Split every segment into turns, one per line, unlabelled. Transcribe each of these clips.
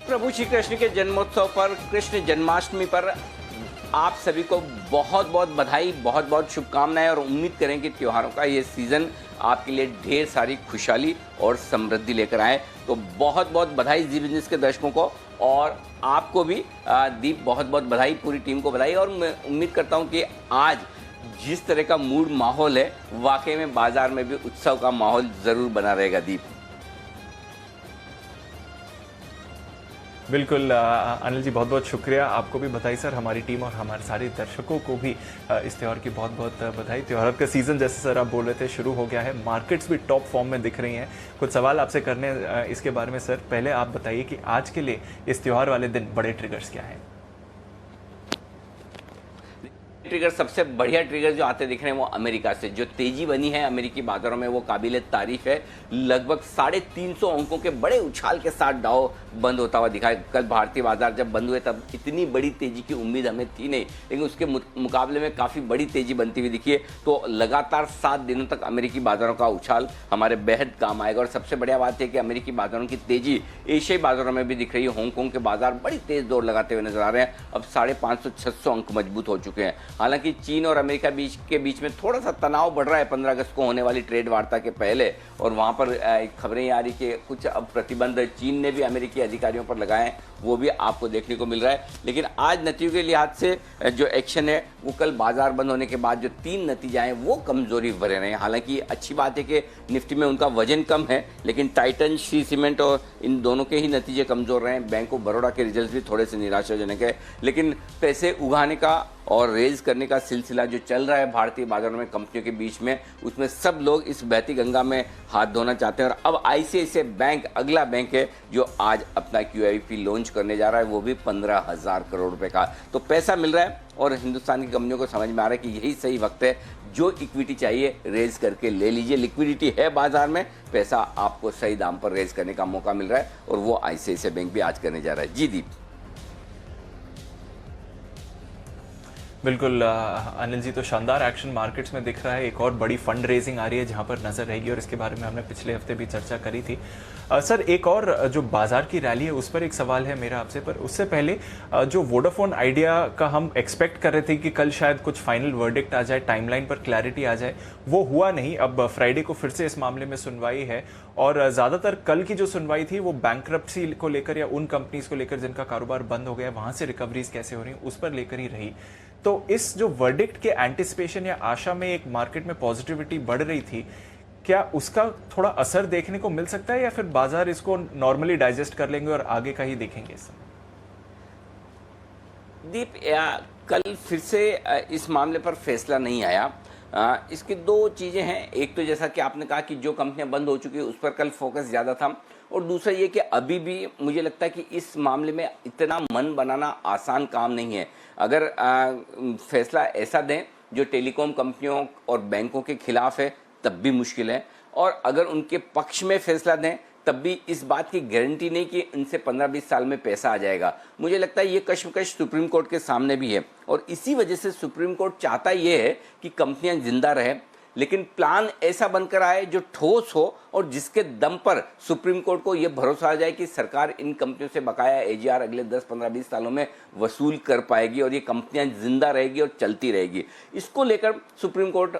प्रभु श्री कृष्ण के जन्मोत्सव पर, कृष्ण जन्माष्टमी पर आप सभी को बहुत बहुत बधाई, बहुत बहुत शुभकामनाएं और उम्मीद करें कि त्योहारों का ये सीज़न आपके लिए ढेर सारी खुशहाली और समृद्धि लेकर आए। तो बहुत बहुत बधाई जी बिजनेस के दर्शकों को, और आपको भी दीप बहुत बहुत बधाई, पूरी टीम को बधाई। और मैं उम्मीद करता हूँ कि आज जिस तरह का मूड माहौल है, वाकई में बाजार में भी उत्सव का माहौल ज़रूर बना रहेगा। दीप
बिल्कुल अनिल जी, बहुत बहुत शुक्रिया। आपको भी बधाई सर, हमारी टीम और हमारे सारे दर्शकों को भी इस त्यौहार की बहुत बहुत बधाई। त्यौहार का सीज़न जैसे सर आप बोल रहे थे शुरू हो गया है, मार्केट्स भी टॉप फॉर्म में दिख रही हैं। कुछ सवाल आपसे करने इसके बारे में सर। पहले आप बताइए कि आज के लिए इस त्यौहार वाले दिन बड़े ट्रिगर्स क्या हैं?
ट्रिगर, सबसे बढ़िया ट्रिगर जो आते दिख रहे हैं वो अमेरिका से। जो तेजी बनी है अमेरिकी बाजारों में वो काबिले तारीफ है। लगभग 350 अंकों के बड़े उछाल के साथ डाउ बंद होता हुआ दिखा। कल भारतीय बाजार जब बंद हुए तब इतनी बड़ी तेजी की उम्मीद हमें थी नहीं, लेकिन उसके मुकाबले में काफ़ी बड़ी तेजी बनती हुई दिखी है। तो लगातार 7 दिनों तक अमेरिकी बाजारों का उछाल हमारे बेहद काम आएगा। और सबसे बढ़िया बात है कि अमेरिकी बाजारों की तेजी एशियाई बाजारों में भी दिख रही है। हांगकांग के बाजार बड़ी तेज दौड़ लगाते हुए नजर आ रहे हैं। अब 550-600 अंक मजबूत हो चुके हैं। हालांकि चीन और अमेरिका के बीच में थोड़ा सा तनाव बढ़ रहा है 15 अगस्त को होने वाली ट्रेड वार्ता के पहले, और वहां पर खबरें आ रही कि कुछ अब प्रतिबंध चीन ने भी अमेरिकी अधिकारियों पर लगाए हैं, वो भी आपको देखने को मिल रहा है। लेकिन आज नतीजों के लिहाज से जो एक्शन है वो कल बाजार बंद होने के बाद जो 3 नतीजे आए वो कमजोरी भरे रहे हैं। हालांकि अच्छी बात है कि निफ्टी में उनका वजन कम है, लेकिन टाइटन, श्री सीमेंट और इन दोनों के ही नतीजे कमजोर रहे हैं। बैंक ऑफ बड़ौदा के रिजल्ट भी थोड़े से निराशाजनक है। लेकिन पैसे उगाने का और रेज करने का सिलसिला जो चल रहा है भारतीय बाजारों में कंपनियों के बीच में, उसमें सब लोग इस बहती गंगा में हाथ धोना चाहते हैं। और अब आईसीआईसीआई बैंक अगला बैंक है जो आज अपना क्यूआईपी लॉन्च करने जा रहा है, वो भी 15,000 करोड़ रुपए का। तो पैसा मिल रहा है और हिंदुस्तान की कंपनियों को समझ में आ रहा है कि यही सही वक्त है, जो इक्विटी चाहिए रेज करके ले लीजिए। लिक्विडिटी है बाजार में, पैसा आपको सही दाम पर रेज करने का मौका मिल रहा है, और वो आईसीआईसीआई बैंक भी आज करने जा रहा है। जी दीप।
बिल्कुल अनिल जी, तो शानदार एक्शन मार्केट्स में दिख रहा है। एक और बड़ी फंड रेजिंग आ रही है जहां पर नजर रहेगी, और इसके बारे में हमने पिछले हफ्ते भी चर्चा करी थी। सर, एक और जो बाजार की रैली है उस पर एक सवाल है मेरा आपसे, पर उससे पहले जो वोडाफोन आइडिया का हम एक्सपेक्ट कर रहे थे कि कल शायद कुछ फाइनल वर्डिक्ट आ जाए, टाइमलाइन पर क्लैरिटी आ जाए, वो हुआ नहीं। अब फ्राइडे को फिर से इस मामले में सुनवाई है, और ज़्यादातर कल की जो सुनवाई थी वो बैंक्रप्सी को लेकर या उन कंपनीज को लेकर जिनका कारोबार बंद हो गया, वहां से रिकवरीज कैसे हो रही उस पर लेकर ही रही। तो इस जो वर्डिक्ट के एंटिसिपेशन या आशा में एक मार्केट में पॉजिटिविटी बढ़ रही थी, क्या उसका थोड़ा असर देखने को मिल सकता है, या फिर बाजार इसको नॉर्मली डाइजेस्ट कर लेंगे और आगे का ही देखेंगे इस समय?
दीप, कल फिर से इस मामले पर फैसला नहीं आया। इसकी 2 चीज़ें हैं। एक तो जैसा कि आपने कहा कि जो कंपनियां बंद हो चुकी है उस पर कल फोकस ज़्यादा था, और दूसरा ये कि अभी भी मुझे लगता है कि इस मामले में इतना मन बनाना आसान काम नहीं है। अगर फैसला ऐसा दें जो टेलीकॉम कंपनियों और बैंकों के खिलाफ है तब भी मुश्किल है, और अगर उनके पक्ष में फैसला दें तब भी इस बात की गारंटी नहीं कि इनसे 15-20 साल में पैसा आ जाएगा। मुझे लगता है ये कश्मकश सुप्रीम कोर्ट के सामने भी है, और इसी वजह से सुप्रीम कोर्ट चाहता ये है कि कंपनियां जिंदा रहें, लेकिन प्लान ऐसा बनकर आए जो ठोस हो और जिसके दम पर सुप्रीम कोर्ट को यह भरोसा आ जाए कि सरकार इन कंपनियों से बकाया एजीआर अगले 10, 15, 20 सालों में वसूल कर पाएगी और ये कंपनियां जिंदा रहेगी और चलती रहेगी। इसको लेकर सुप्रीम कोर्ट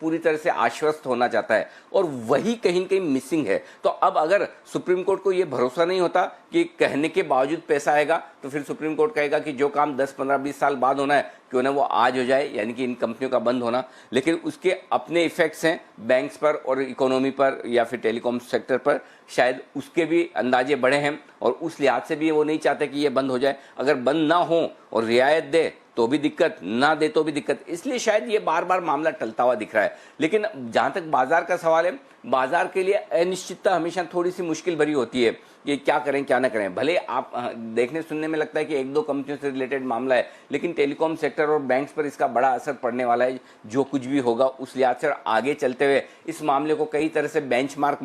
पूरी तरह से आश्वस्त होना चाहता है, और वही कहीं न कहीं मिसिंग है। तो अब अगर सुप्रीम कोर्ट को यह भरोसा नहीं होता कि कहने के बावजूद पैसा आएगा, तो फिर सुप्रीम कोर्ट कहेगा कि जो काम 10, 15, 20 साल बाद होना है क्यों ना वो आज हो जाए, यानी कि इन कंपनियों का बंद होना। लेकिन उसके अपने इफेक्ट्स हैं बैंक्स पर और इकोनॉमी पर या फिर टेलीकॉम सेक्टर पर, शायद उसके भी अंदाजे बड़े हैं, और उस लिहाज से भी वो नहीं चाहते कि ये बंद हो जाए। अगर बंद ना हो और रियायत दे तो भी दिक्कत, ना दे तो भी दिक्कत, इसलिए शायद ये बार बार मामला टलता हुआ दिख रहा है। लेकिन जहां तक बाजार का सवाल है, बाजार के लिए अनिश्चितता हमेशा थोड़ी सी मुश्किल भरी होती है कि क्या करें क्या ना करें। भले आप देखने सुनने में लगता है कि 1-2 कंपनियों से रिलेटेड मामला है, लेकिन टेलीकॉम सेक्टर और बैंक्स पर इसका बड़ा असर पड़ने वाला है। जो कुछ भी होगा उस लिहाज से आगे चलते हुए इस मामले को कई तरह से बेंचमार्क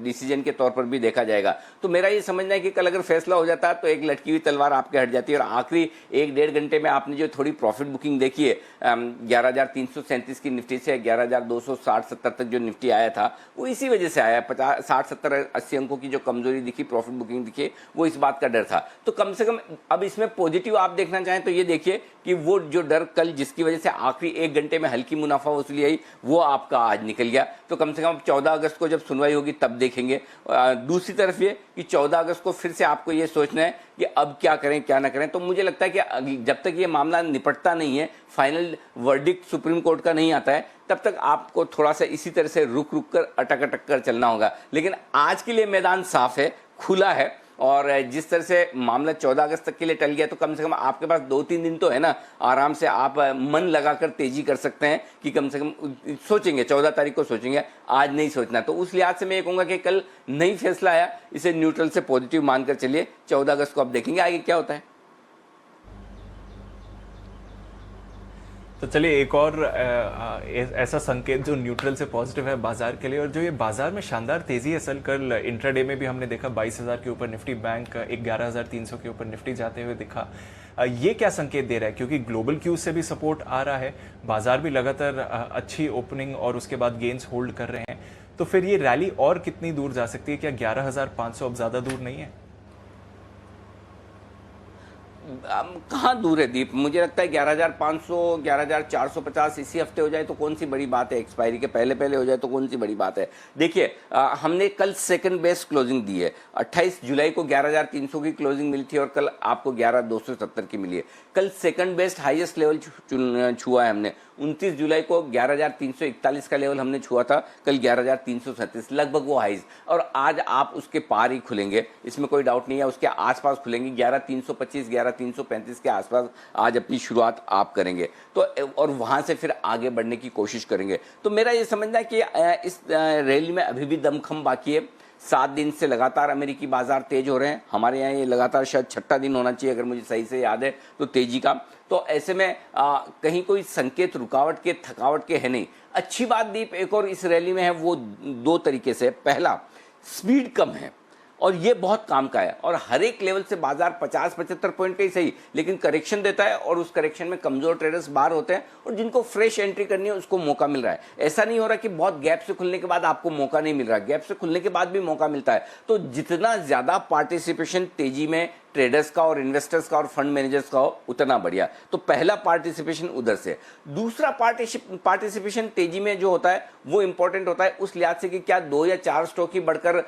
डिसीजन के तौर पर भी देखा जाएगा। तो मेरा ये समझना है कि कल अगर फैसला हो जाता है तो एक लटकी हुई तलवार आपके हट जाती है, और आखिरी 1-1.5 घंटे में आपने जो थोड़ी प्रॉफिट बुकिंग देखी है 11,337 की निफ्टी से 11,260-70 तक जो निफ्टी आया था, वो इसी वजह से आया। 50, 60, 70, 80 अंकों की जो कमजोरी दिखी प्रॉफिट बुकिंग दिखे, वो इस बात का डर था। तो कम से कम अब इसमें पॉजिटिव आप देखना चाहें तो ये देखिए कि वो जो डर कल जिसकी वजह से आखिरी 1 घंटे में हल्की मुनाफा वसूली आई, वो आपका आज निकल गया। तो कम से कम 14 अगस्त को जब सुनवाई होगी तब देखेंगे। दूसरी तरफ ये कि 14 अगस्त को फिर से आपको ये सोचना है कि अब क्या करें क्या ना करें। तो मुझे लगता है कि जब तक ये मामला निपटता नहीं है, फाइनल वर्डिक्ट सुप्रीम कोर्ट का नहीं आता है, तब तक आपको थोड़ा सा इसी तरह से रुक रुक कर अटक अटक कर चलना होगा। लेकिन आज के लिए मैदान साफ है, खुला है, और जिस तरह से मामला 14 अगस्त तक के लिए टल गया तो कम से कम आपके पास 2-3 दिन तो है ना, आराम से आप मन लगाकर तेजी कर सकते हैं कि कम से कम सोचेंगे 14 तारीख को सोचेंगे, आज नहीं सोचना। तो उस लिहाज से मैं ये कहूँगा कि कल नई फैसला आया, इसे न्यूट्रल से पॉजिटिव मानकर चलिए। 14 अगस्त को आप देखेंगे आगे क्या होता है।
तो चलिए एक और ऐसा संकेत जो न्यूट्रल से पॉजिटिव है बाजार के लिए, और जो ये बाजार में शानदार तेजी है। असल कल इंट्राडे में भी हमने देखा 22,000 के ऊपर निफ्टी, बैंक 11,300 के ऊपर निफ्टी जाते हुए दिखा। ये क्या संकेत दे रहा है? क्योंकि ग्लोबल क्यूज से भी सपोर्ट आ रहा है, बाजार भी लगातार अच्छी ओपनिंग और उसके बाद गेन्स होल्ड कर रहे हैं, तो फिर ये रैली और कितनी दूर जा सकती है? क्या 11,500 अब ज्यादा दूर नहीं है?
कहाँ दूर है दीप? मुझे लगता है 11,500, 11,450 इसी हफ्ते हो जाए तो कौन सी बड़ी बात है, एक्सपायरी के पहले पहले हो जाए तो कौन सी बड़ी बात है। देखिए हमने कल सेकंड बेस्ट क्लोजिंग दी है। 28 जुलाई को 11,300 की क्लोजिंग मिली थी और कल आपको 11,270 की मिली है। कल सेकंड बेस्ट हाईएस्ट लेवल छुआ है हमने। 29 जुलाई को 11,341 का लेवल हमने छुआ था, कल 11,337, लगभग वो हाईज। और आज आप उसके पार ही खुलेंगे, इसमें कोई डाउट नहीं है, उसके आसपास खुलेंगे। 11,325, 11,335 के आसपास आज अपनी शुरुआत आप करेंगे तो, और वहां से फिर आगे बढ़ने की कोशिश करेंगे। तो मेरा ये समझना है कि इस रैली में अभी भी दमखम बाकी है। 7 दिन से लगातार अमेरिकी बाजार तेज हो रहे हैं। हमारे यहाँ ये लगातार शायद 6ठा दिन होना चाहिए, अगर मुझे सही से याद है तो, तेजी का। तो ऐसे में कहीं कोई संकेत रुकावट के, थकावट के है नहीं। अच्छी बात दीप एक और इस रैली में है, वो 2 तरीके से। पहला, स्पीड कम है और ये बहुत काम का है, और हर एक लेवल से बाजार 50-75 पॉइंट ही सही लेकिन करेक्शन देता है, और उस करेक्शन में कमजोर ट्रेडर्स बाहर होते हैं और जिनको फ्रेश एंट्री करनी है उसको मौका मिल रहा है। ऐसा नहीं हो रहा कि बहुत गैप से खुलने के बाद आपको मौका नहीं मिल रहा, गैप से खुलने के बाद भी मौका मिलता है। तो जितना ज्यादा पार्टिसिपेशन तेजी में ट्रेडर्स का और इन्वेस्टर्स का और फंड मैनेजर्स का हो उतना बढ़िया। तो पहला पार्टिसिपेशन उधर से। दूसरा पार्टिसिपेशन तेजी में जो होता है वो इंपॉर्टेंट होता है उस लिहाज से कि क्या 2 या 4 स्टॉक ही बढ़कर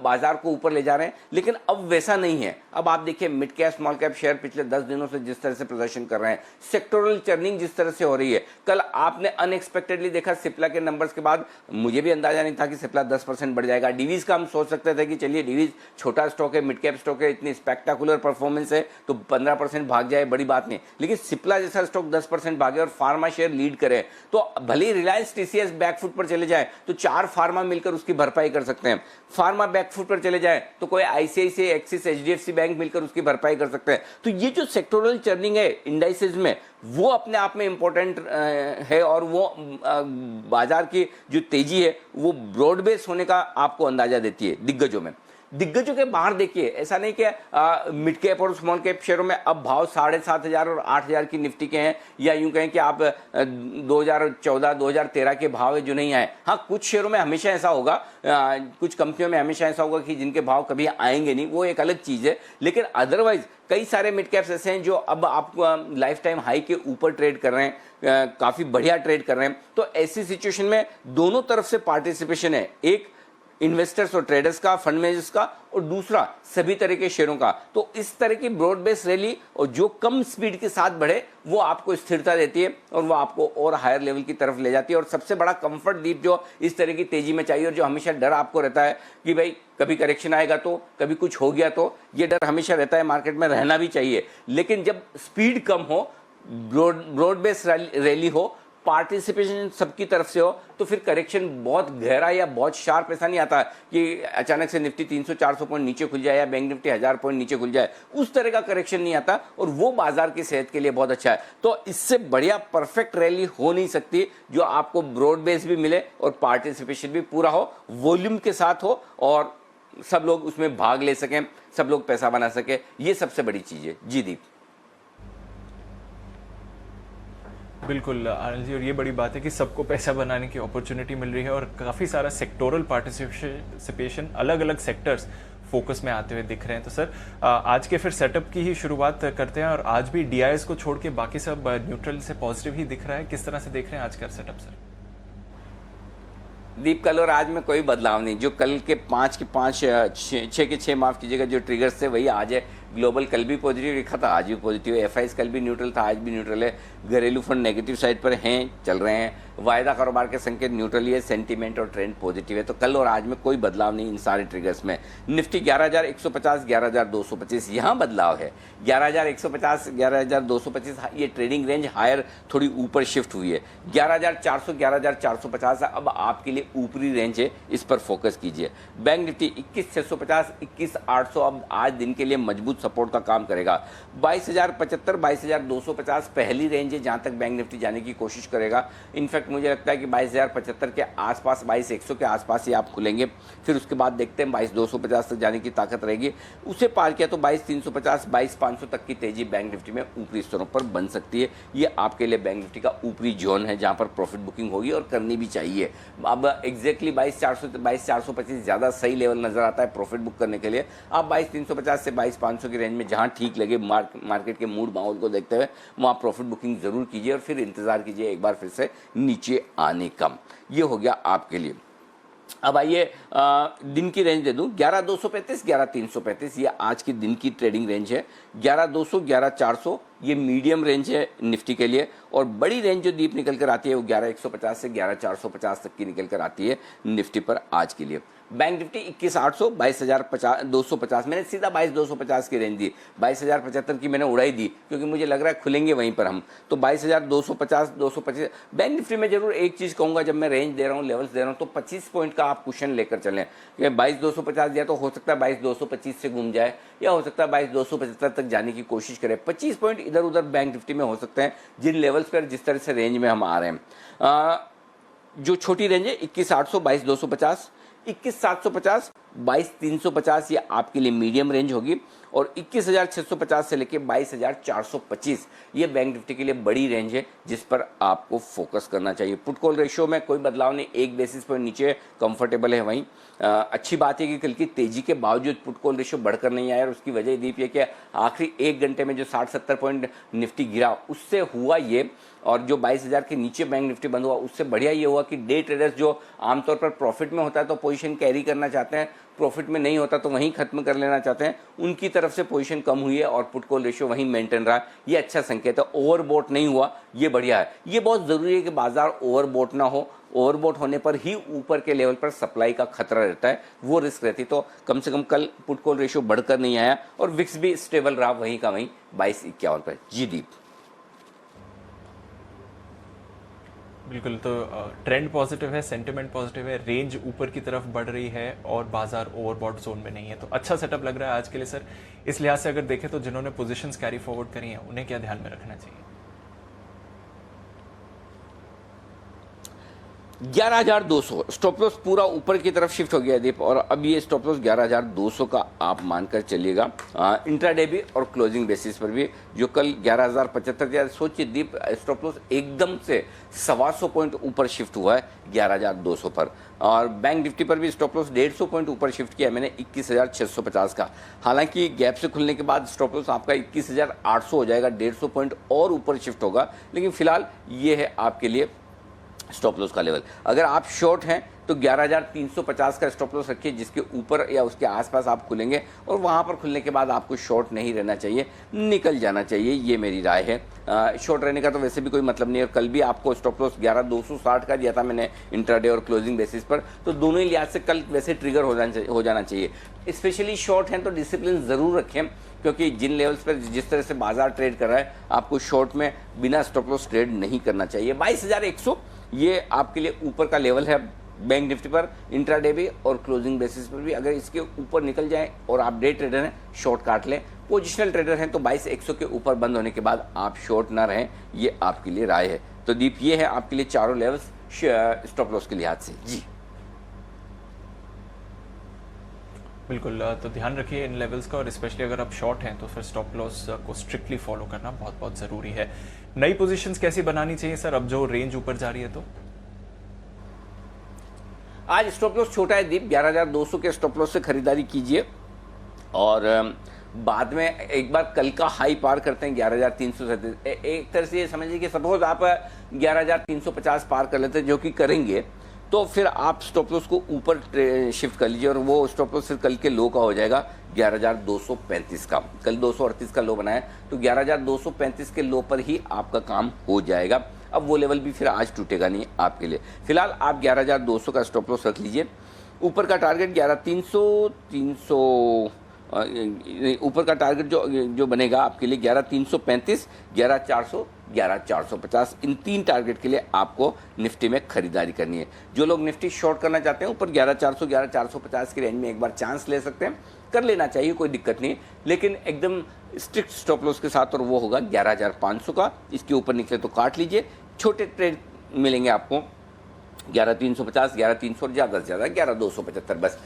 बाजार को ऊपर ले जा रहे हैं, लेकिन अब वैसा नहीं है। अब आप देखिए mid cap small cap share पिछले 10 दिनों से जिस तरह से प्रदर्शन कर रहे हैं, सेक्टोरल चर्निंग जिस तरह से हो रही है। कल आपने अनएक्सपेक्टेडली देखा सिप्ला के नंबर्स के बाद, मुझे भी अंदाजा नहीं था कि सिप्ला 10% बढ़ जाएगा। डिवीज का हम सोच सकते थे कि चलिए डिवीज छोटा स्टॉक है, मिड कैप स्टॉक है, इतनी स्पेक्टाकुलर परफॉर्मेंस है तो 15% भाग जाए बड़ी बात नहीं, लेकिन सिप्ला जैसा स्टॉक 10% भागे और फार्मा शेयर लीड करे तो भले ही रिलायंस टीसीएस बैकफुट पर चले जाए तो 4 फार्मा मिलकर उसकी भरपाई कर सकते हैं। फार्मा बैकफुट पर चले जाए तो कोई आईसीआईसीआई, एक्सिस, एचडीएफसी बैंक मिलकर उसकी भरपाई कर सकते हैं। तो ये जो सेक्टोरल चर्निंग है इंडाइसेस में, वो अपने आप में इंपॉर्टेंट है, और वो बाजार की जो तेजी है वो ब्रॉड बेस होने का आपको अंदाजा देती है। दिग्गजों के बाहर देखिए, ऐसा नहीं कि मिड कैप और स्मॉल कैप शेयरों में अब भाव 7,500 और 8,000 की निफ्टी के हैं, या यूं कहें कि आप 2014, 2013 के भाव है जो नहीं आए। हाँ, कुछ शेयरों में हमेशा ऐसा होगा, कुछ कंपनियों में हमेशा ऐसा होगा कि जिनके भाव कभी आएंगे नहीं, वो एक अलग चीज है। लेकिन अदरवाइज कई सारे मिड कैप्स ऐसे हैं जो अब आपको लाइफ टाइम हाई के ऊपर ट्रेड कर रहे हैं, काफी बढ़िया ट्रेड कर रहे हैं। तो ऐसी सिचुएशन में दोनों तरफ से पार्टिसिपेशन है, एक इन्वेस्टर्स और ट्रेडर्स का, फंड मैनेजर्स का, और दूसरा सभी तरह के शेयरों का। तो इस तरह की ब्रॉड बेस रैली और जो कम स्पीड के साथ बढ़े वो आपको स्थिरता देती है और वो आपको और हायर लेवल की तरफ ले जाती है। और सबसे बड़ा कंफर्ट दीप जो इस तरह की तेजी में चाहिए, और जो हमेशा डर आपको रहता है कि भाई कभी करेक्शन आएगा तो, कभी कुछ हो गया तो, ये डर हमेशा रहता है, मार्केट में रहना भी चाहिए। लेकिन जब स्पीड कम हो, ब्रॉड बेस रैली हो, पार्टिसिपेशन सबकी तरफ से हो, तो फिर करेक्शन बहुत गहरा या बहुत शार्प ऐसा नहीं आता कि अचानक से निफ्टी 300-400 पॉइंट नीचे खुल जाए या बैंक निफ्टी 1000 पॉइंट नीचे खुल जाए, उस तरह का करेक्शन नहीं आता, और वो बाजार की सेहत के लिए बहुत अच्छा है। तो इससे बढ़िया परफेक्ट रैली हो नहीं सकती जो आपको ब्रॉड बेस भी मिले और पार्टिसिपेशन भी पूरा हो, वॉल्यूम के साथ हो, और सब लोग उसमें भाग ले सकें, सब लोग पैसा बना सके। ये सबसे बड़ी चीज है। जी दीप।
बिल्कुल आनंद जी, और ये बड़ी बात है कि सबको पैसा बनाने की अपॉर्चुनिटी मिल रही है, और काफ़ी सारा सेक्टोरल पार्टिसिपेशन, अलग अलग सेक्टर्स फोकस में आते हुए दिख रहे हैं। तो सर आज के फिर सेटअप की ही शुरुआत करते हैं, और आज भी डीआईएस को छोड़ के बाकी सब न्यूट्रल से पॉजिटिव ही दिख रहा है। किस तरह से देख रहे हैं आज का सेटअप सर?
दीप, कल और आज में कोई बदलाव नहीं। जो कल के 5 के 5 6 के 6 माफ कीजिएगा जो ट्रिगर्स थे वही आज है। ग्लोबल कल भी पॉजिटिव लिखा था, आज भी पॉजिटिव है। एफआईएस कल भी न्यूट्रल था, आज भी न्यूट्रल है। घरेलू फंड नेगेटिव साइड पर हैं, चल रहे हैं। वायदा कारोबार के संकेत न्यूट्रल ही है। सेंटीमेंट और ट्रेंड पॉजिटिव है। तो कल और आज में कोई बदलाव नहीं इन सारे ट्रिगर्स में। निफ्टी 11,150 11,225 यहाँ बदलाव है। 11,150 11,225 ये ट्रेडिंग रेंज हायर थोड़ी ऊपर शिफ्ट हुई है। 11,400 11,450 अब आपके लिए ऊपरी रेंज है, इस पर फोकस कीजिए। बैंक निफ्टी 21,650 21,800 अब आज दिन के लिए मजबूत सपोर्ट का काम करेगा। 22,075 22,250 पहली रेंज है जहां तक बैंक निफ्टी जाने की कोशिश करेगा। इनफैक्ट मुझे लगता है कि 22,075 के आसपास 22,100 के आसपास ही आप खुलेंगे। फिर उसके बाद देखते हैं 22,250 तक जाने की ताकत रहेगी। उसे पार किया तो 22,350 22,500 तक की तेजी बैंक निफ्टी में ऊपरी स्तरों पर बन सकती है। ये आपके लिए बैंक निफ्टी का ऊपरी जोन है जहां पर प्रॉफिट बुकिंग होगी और करनी भी चाहिए। अब एग्जैक्टली 22,400 22,425 ज़्यादा सही लेवल नजर आता है प्रॉफिट बुक करने के लिए। आप 22,350 से 22,500 की रेंज में जहां ठीक लगे मार्केट के मूड माहौल को देखते हुए वहां प्रॉफिट बुकिंग जरूर कीजिए और फिर इंतजार कीजिए एक बार फिर से नीचे आने का। ये हो गया आपके लिए। अब आइए दिन की रेंज दे दूं। 11,235 11,335 ये आज की दिन की ट्रेडिंग रेंज है। 11,200 11,400 ये मीडियम रेंज है निफ्टी के लिए, और बड़ी रेंज जो दीप निकल कर आती है वो 11,150 से 11,450 तक की निकल कर आती है निफ्टी पर आज के लिए। बैंक निफ्टी 21,800 22,250 मैंने सीधा 22,250 की रेंज दी। 22,075 की मैंने उड़ाई दी क्योंकि मुझे लग रहा है खुलेंगे वहीं पर हम, तो 22,250 225। बैंक निफ्टी में जरूर एक चीज़ कहूँगा, जब मैं रेंज दे रहा हूँ लेवल्स दे रहा हूँ तो 25 पॉइंट का आप कुशन लेकर चलें। 22,250 दिया तो हो सकता है 22,225 से घूम जाए, या हो सकता है 22,275 तक जाने की कोशिश करें। 25 पॉइंट इधर उधर बैंक निफ्टी में हो सकते हैं जिन लेवल्स पर जिस तरह से रेंज में हम आ रहे हैं। जो छोटी रेंज है 21,800 22,250, 21,750 22,350 ये आपके लिए मीडियम रेंज होगी, और 21,650 से लेके 22,425 ये बैंक निफ्टी के लिए बड़ी रेंज है जिस पर आपको फोकस करना चाहिए। पुट कॉल रेशियो में कोई बदलाव नहीं, 1 बेसिस पॉइंट नीचे कंफर्टेबल है वहीं। अच्छी बात है कि कल की तेजी के बावजूद पुट कॉल रेशियो बढ़कर नहीं आया, और उसकी वजह दीप ये कि आखिरी 1 घंटे में जो 60-70 पॉइंट निफ्टी गिरा उससे हुआ ये, और जो 22,000 के नीचे बैंक निफ्टी बंद हुआ उससे बढ़िया ये हुआ कि डे ट्रेडर्स जो आमतौर पर प्रॉफिट में होता है तो पोजीशन कैरी करना चाहते हैं, प्रॉफिट में नहीं होता तो वहीं खत्म कर लेना चाहते हैं, उनकी तरफ से पोजीशन कम हुई है और पुट कॉल रेशियो वहीं मेंटेन रहा। ये अच्छा संकेत है। ओवरबॉट नहीं हुआ, ये बढ़िया है। ये बहुत ज़रूरी है कि बाजार ओवरबॉट ना हो। ओवरबॉट होने पर ही ऊपर के लेवल पर सप्लाई का खतरा रहता है, वो रिस्क रहती। तो कम से कम कल पुट कॉल रेशियो बढ़कर नहीं आया और विक्स भी स्टेबल रहा वहीं का वहीं 2251 पर। जी दीप।
बिल्कुल, तो ट्रेंड पॉजिटिव है, सेंटिमेंट पॉजिटिव है, रेंज ऊपर की तरफ बढ़ रही है और बाजार ओवरबॉट जोन में नहीं है, तो अच्छा सेटअप लग रहा है आज के लिए सर। इस लिहाज से अगर देखें तो जिन्होंने पोजीशंस कैरी फॉरवर्ड करी हैं उन्हें क्या ध्यान में रखना चाहिए?
11,200 स्टॉप लॉस पूरा ऊपर की तरफ शिफ्ट हो गया दीप, और अब ये स्टॉप लॉस 11,200 का आप मानकर चलिएगा इंट्राडे भी और क्लोजिंग बेसिस पर भी। जो कल 11,075 सोचिए दीप, स्टॉप लॉस एकदम से 125 पॉइंट ऊपर शिफ्ट हुआ है 11,200 पर, और बैंक निफ्टी पर भी स्टॉप लॉस 150 पॉइंट ऊपर शिफ्ट किया मैंने 21,650 का। हालांकि गैप से खुलने के बाद स्टॉप लॉस आपका 21,800 हो जाएगा, 150 पॉइंट और ऊपर शिफ्ट होगा, लेकिन फिलहाल ये है आपके लिए स्टॉप लॉस का लेवल। अगर आप शॉर्ट हैं तो 11,350 का स्टॉप लॉस रखिए, जिसके ऊपर या उसके आसपास आप खुलेंगे, और वहां पर खुलने के बाद आपको शॉर्ट नहीं रहना चाहिए, निकल जाना चाहिए, ये मेरी राय है। शॉर्ट रहने का तो वैसे भी कोई मतलब नहीं है। कल भी आपको स्टॉप लॉस 11,260 का दिया था मैंने इंट्राडे और क्लोजिंग बेसिस पर, तो दोनों ही लिहाज से कल वैसे ट्रिगर हो जाना चाहिए। स्पेशली शॉर्ट हैं तो डिसिप्लिन ज़रूर रखें, क्योंकि जिन लेवल्स पर जिस तरह से बाजार ट्रेड कर रहा है आपको शॉर्ट में बिना स्टॉप लॉस ट्रेड नहीं करना चाहिए। 22,100 ये आपके लिए ऊपर का लेवल है बैंक निफ्टी पर, इंट्राडे भी और क्लोजिंग बेसिस पर भी। अगर इसके ऊपर निकल जाए और आप डे ट्रेडर हैं शॉर्ट काट लें, पोजिशनल ट्रेडर हैं तो 22,100 के ऊपर बंद होने के बाद आप शॉर्ट ना रहें, ये आपके लिए राय है। तो दीप ये है आपके लिए चारों लेवल्स स्टॉप लॉस के लिहाज से। जी
बिल्कुल, तो ध्यान रखिए इन लेवल्स का, और स्पेशली अगर आप शॉर्ट हैं तो फिर स्टॉप लॉस को स्ट्रिक्टली फॉलो करना बहुत बहुत ज़रूरी है। नई पोजीशंस कैसी बनानी चाहिए सर अब जो रेंज ऊपर जा रही है? तो
आज स्टॉप लॉस छोटा है दीप, 11,200 के स्टॉप लॉस से खरीदारी कीजिए। और बाद में एक बार कल का हाई पार करते हैं 11,337। एक तरह से ये समझिए कि सपोज आप 11,350 पार कर लेते हैं, जो कि करेंगे, तो फिर आप स्टॉप लॉस को ऊपर शिफ्ट कर लीजिए और वो स्टॉप लॉस फिर कल के लो का हो जाएगा 11,235 का। कल 238 का लो बनाया तो 11,235 के लो पर ही आपका काम हो जाएगा। अब वो लेवल भी फिर आज टूटेगा नहीं आपके लिए। फिलहाल आप 11,200 का स्टॉप लॉस रख लीजिए। ऊपर का टारगेट 11,300 ऊपर का टारगेट जो बनेगा आपके लिए 11,335, 11,400, 11,450, इन 3 टारगेट के लिए आपको निफ्टी में खरीदारी करनी है। जो लोग निफ्टी शॉर्ट करना चाहते हैं ऊपर 11,400, 11,450 की रेंज में एक बार चांस ले सकते हैं, कर लेना चाहिए, कोई दिक्कत नहीं, लेकिन एकदम स्ट्रिक्ट स्टॉप लॉस के साथ, और वो होगा 11,500 का। इसके ऊपर निकले तो काट लीजिए। छोटे ट्रेड मिलेंगे आपको 11,350, 11,300 और ज़्यादा से ज़्यादा 11,275, बस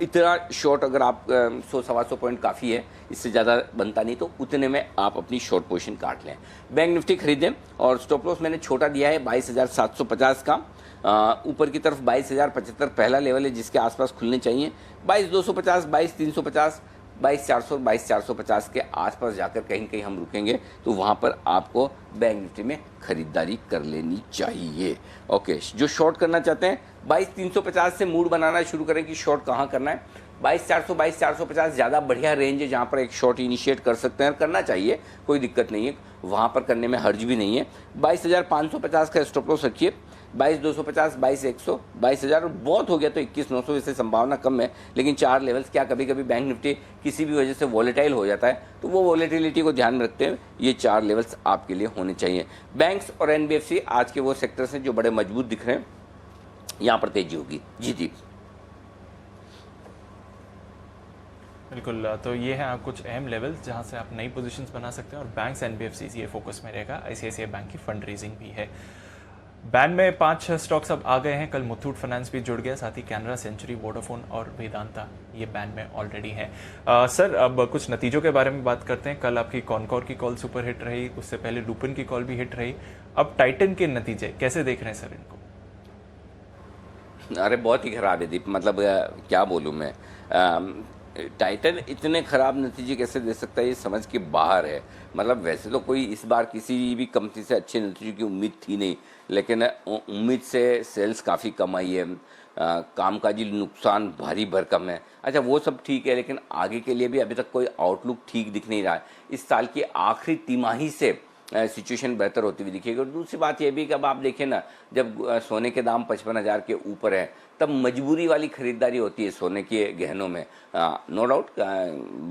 इतना शॉर्ट। अगर आप 100-125 पॉइंट काफ़ी है, इससे ज़्यादा बनता नहीं, तो उतने में आप अपनी शॉर्ट पोजीशन काट लें। बैंक निफ्टी खरीदें और स्टॉप लॉस मैंने छोटा दिया है 22,750 का। ऊपर की तरफ 22,075 पहला लेवल है जिसके आसपास खुलने चाहिए। 22,250, 22,350, 22,400 और 22,450 के आसपास जाकर कहीं कहीं हम रुकेंगे, तो वहाँ पर आपको बैंक निफ्टी में खरीदारी कर लेनी चाहिए। ओके, जो शॉर्ट करना चाहते हैं 22,350 से मूड बनाना शुरू करें कि शॉर्ट कहाँ करना है। 22,400, 22,450 ज़्यादा बढ़िया रेंज है जहाँ पर एक शॉर्ट इनिशिएट कर सकते हैं, करना चाहिए, कोई दिक्कत नहीं है, वहाँ पर करने में हर्ज भी नहीं है। 22,550 का स्टॉप लॉस रखिए। 22,250, 22,100, 22,000 बहुत हो गया तो 21,900, इससे संभावना कम है, लेकिन 4 लेवल्स, क्या कभी कभी बैंक निफ्टी किसी भी वजह से वॉलेटाइल हो जाता है, तो वो वॉलेटिलिटी को ध्यान में रखते हुए ये 4 लेवल्स आपके लिए होने चाहिए। बैंक्स और एनबीएफसी आज के वो सेक्टर्स हैं जो बड़े मजबूत दिख रहे हैं, यहाँ पर तेजी होगी। जी जी
बिल्कुल, तो ये हैं आप कुछ अहम लेवल्स जहां से आप नई पोजीशंस बना सकते हैं, और बैंक्स एनबीएफसीज ये फोकस में रहेगा। आईसीआईसीआई बैंक की फंड रेजिंग भी है। बैन में 5 स्टॉक्स अब आ गए हैं। कल मुथूट फाइनेंस भी जुड़ गया, साथ ही कैनरा, सेंचुरी, वोडाफोन और वेदांता ये बैन में ऑलरेडी हैं। सर, अब कुछ नतीजों के बारे में बात करते हैं। कल आपकी कॉनकॉर की कॉल सुपर हिट रही, उससे पहले लुपिन की कॉल भी हिट रही। अब टाइटन के नतीजे कैसे देख रहे हैं सर इनको?
अरे बहुत ही खराब है दीप, मतलब क्या बोलूँ मैं। टाइटन इतने खराब नतीजे कैसे दे सकता है, ये समझ के बाहर है। मतलब वैसे तो कोई इस बार किसी भी कंपनी से अच्छे नतीजों की उम्मीद थी नहीं, लेकिन उम्मीद से सेल्स काफ़ी कम आई है, कामकाजी नुकसान भारी भरकम है। अच्छा, वो सब ठीक है, लेकिन आगे के लिए भी अभी तक कोई आउटलुक ठीक दिख नहीं रहा है। इस साल की आखिरी तिमाही से सिचुएशन बेहतर होती हुई दिखेगी। और दूसरी बात यह भी कि अब आप देखें ना, जब सोने के दाम 55,000 के ऊपर है, तब मजबूरी वाली खरीदारी होती है सोने के गहनों में। नो डाउट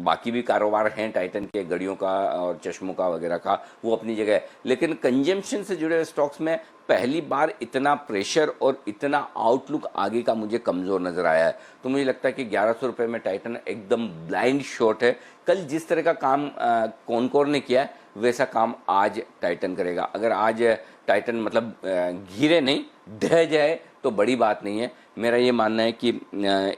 बाकी भी कारोबार हैं टाइटन के, घड़ियों का और चश्मों का वगैरह का, वो अपनी जगह है, लेकिन कंजम्पशन से जुड़े स्टॉक्स में पहली बार इतना प्रेशर और इतना आउटलुक आगे का मुझे कमज़ोर नज़र आया है। तो मुझे लगता है कि 1100 रुपये में टाइटन एकदम ब्लाइंड शॉट है। कल जिस तरह का काम कॉनकॉर ने किया है, वैसा काम आज टाइटन करेगा। अगर आज टाइटन मतलब घिरे नहीं, ढह जाए तो बड़ी बात नहीं है। मेरा ये मानना है कि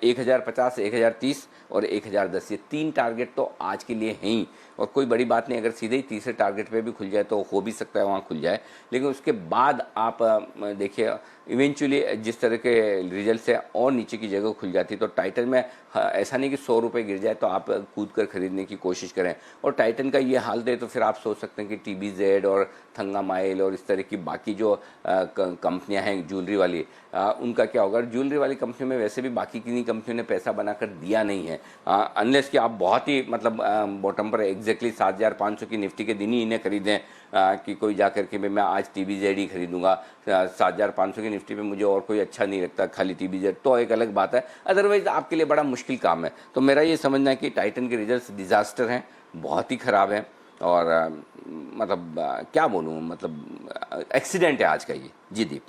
1050, 1030 और 1010 ये 3 टारगेट तो आज के लिए हैं ही, और कोई बड़ी बात नहीं। अगर सीधे ही तीसरे टारगेट पे भी खुल जाए तो हो भी सकता है वहाँ खुल जाए, लेकिन उसके बाद आप देखिए इवेंचुअली जिस तरह के रिजल्ट से और नीचे की जगह खुल जाती है, तो टाइटन में ऐसा नहीं कि 100 रुपये गिर जाए तो आप कूद कर खरीदने की कोशिश करें। और टाइटन का ये हाल दे तो फिर आप सोच सकते हैं कि TBZ और थंगामाइल और इस तरह की बाकी जो कंपनियां हैं ज्वेलरी वाली, उनका क्या होगा। ज्वेलरी वाली कंपनी में वैसे भी बाकी किन्हीं कंपनियों ने पैसा बनाकर दिया नहीं है, अनलेस कि आप बहुत ही मतलब बॉटम पर एग्जैक्टली 7,500 की निफ्टी के दिन ही इन्हें खरीदें, कि कोई जाकर के मैं आज TBZ ही खरीदूंगा। 7,500 की निफ्टी पे मुझे और कोई अच्छा नहीं लगता, खाली TBZ, तो एक अलग बात है। अदरवाइज आपके लिए बड़ा मुश्किल काम है। तो मेरा ये समझना है कि टाइटन के रिजल्ट्स डिजास्टर हैं, बहुत ही ख़राब हैं, और मतलब क्या बोलूँ, मतलब एक्सीडेंट है आज का ये। जी दीप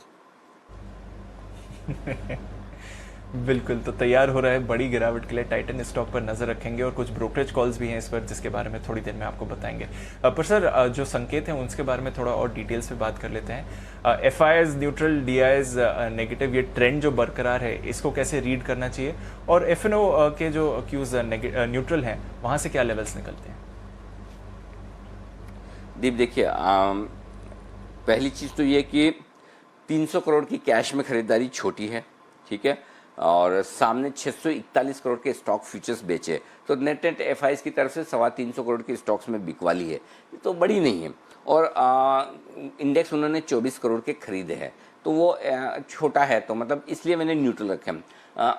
बिल्कुल, तो तैयार हो रहा है बड़ी गिरावट के लिए। टाइटन स्टॉक पर नजर रखेंगे, और कुछ ब्रोकरेज कॉल्स भी हैं इस पर, जिसके बारे में थोड़ी देर में आपको बताएंगे। पर सर, जो संकेत हैं उसके बारे में थोड़ा और डिटेल्स में बात कर लेते हैं। FIs न्यूट्रल, DIs नेगेटिव, ये ट्रेंड जो बरकरार है, इसको कैसे रीड करना चाहिए? और FNO के जो क्यूज न्यूट्रल हैं, वहां से क्या लेवल्स निकलते हैं?
दीप देखिए, पहली चीज़ तो ये कि 300 करोड़ की कैश में खरीदारी छोटी है, ठीक है। और सामने 641 करोड़ के स्टॉक फ्यूचर्स बेचे, तो नेट नेट एफआईज की तरफ से 325 करोड़ के स्टॉक्स में बिकवाली है, ये तो बड़ी नहीं है। और इंडेक्स उन्होंने 24 करोड़ के खरीदे हैं, तो वो छोटा है, तो मतलब इसलिए मैंने न्यूट्रल रखे हैं।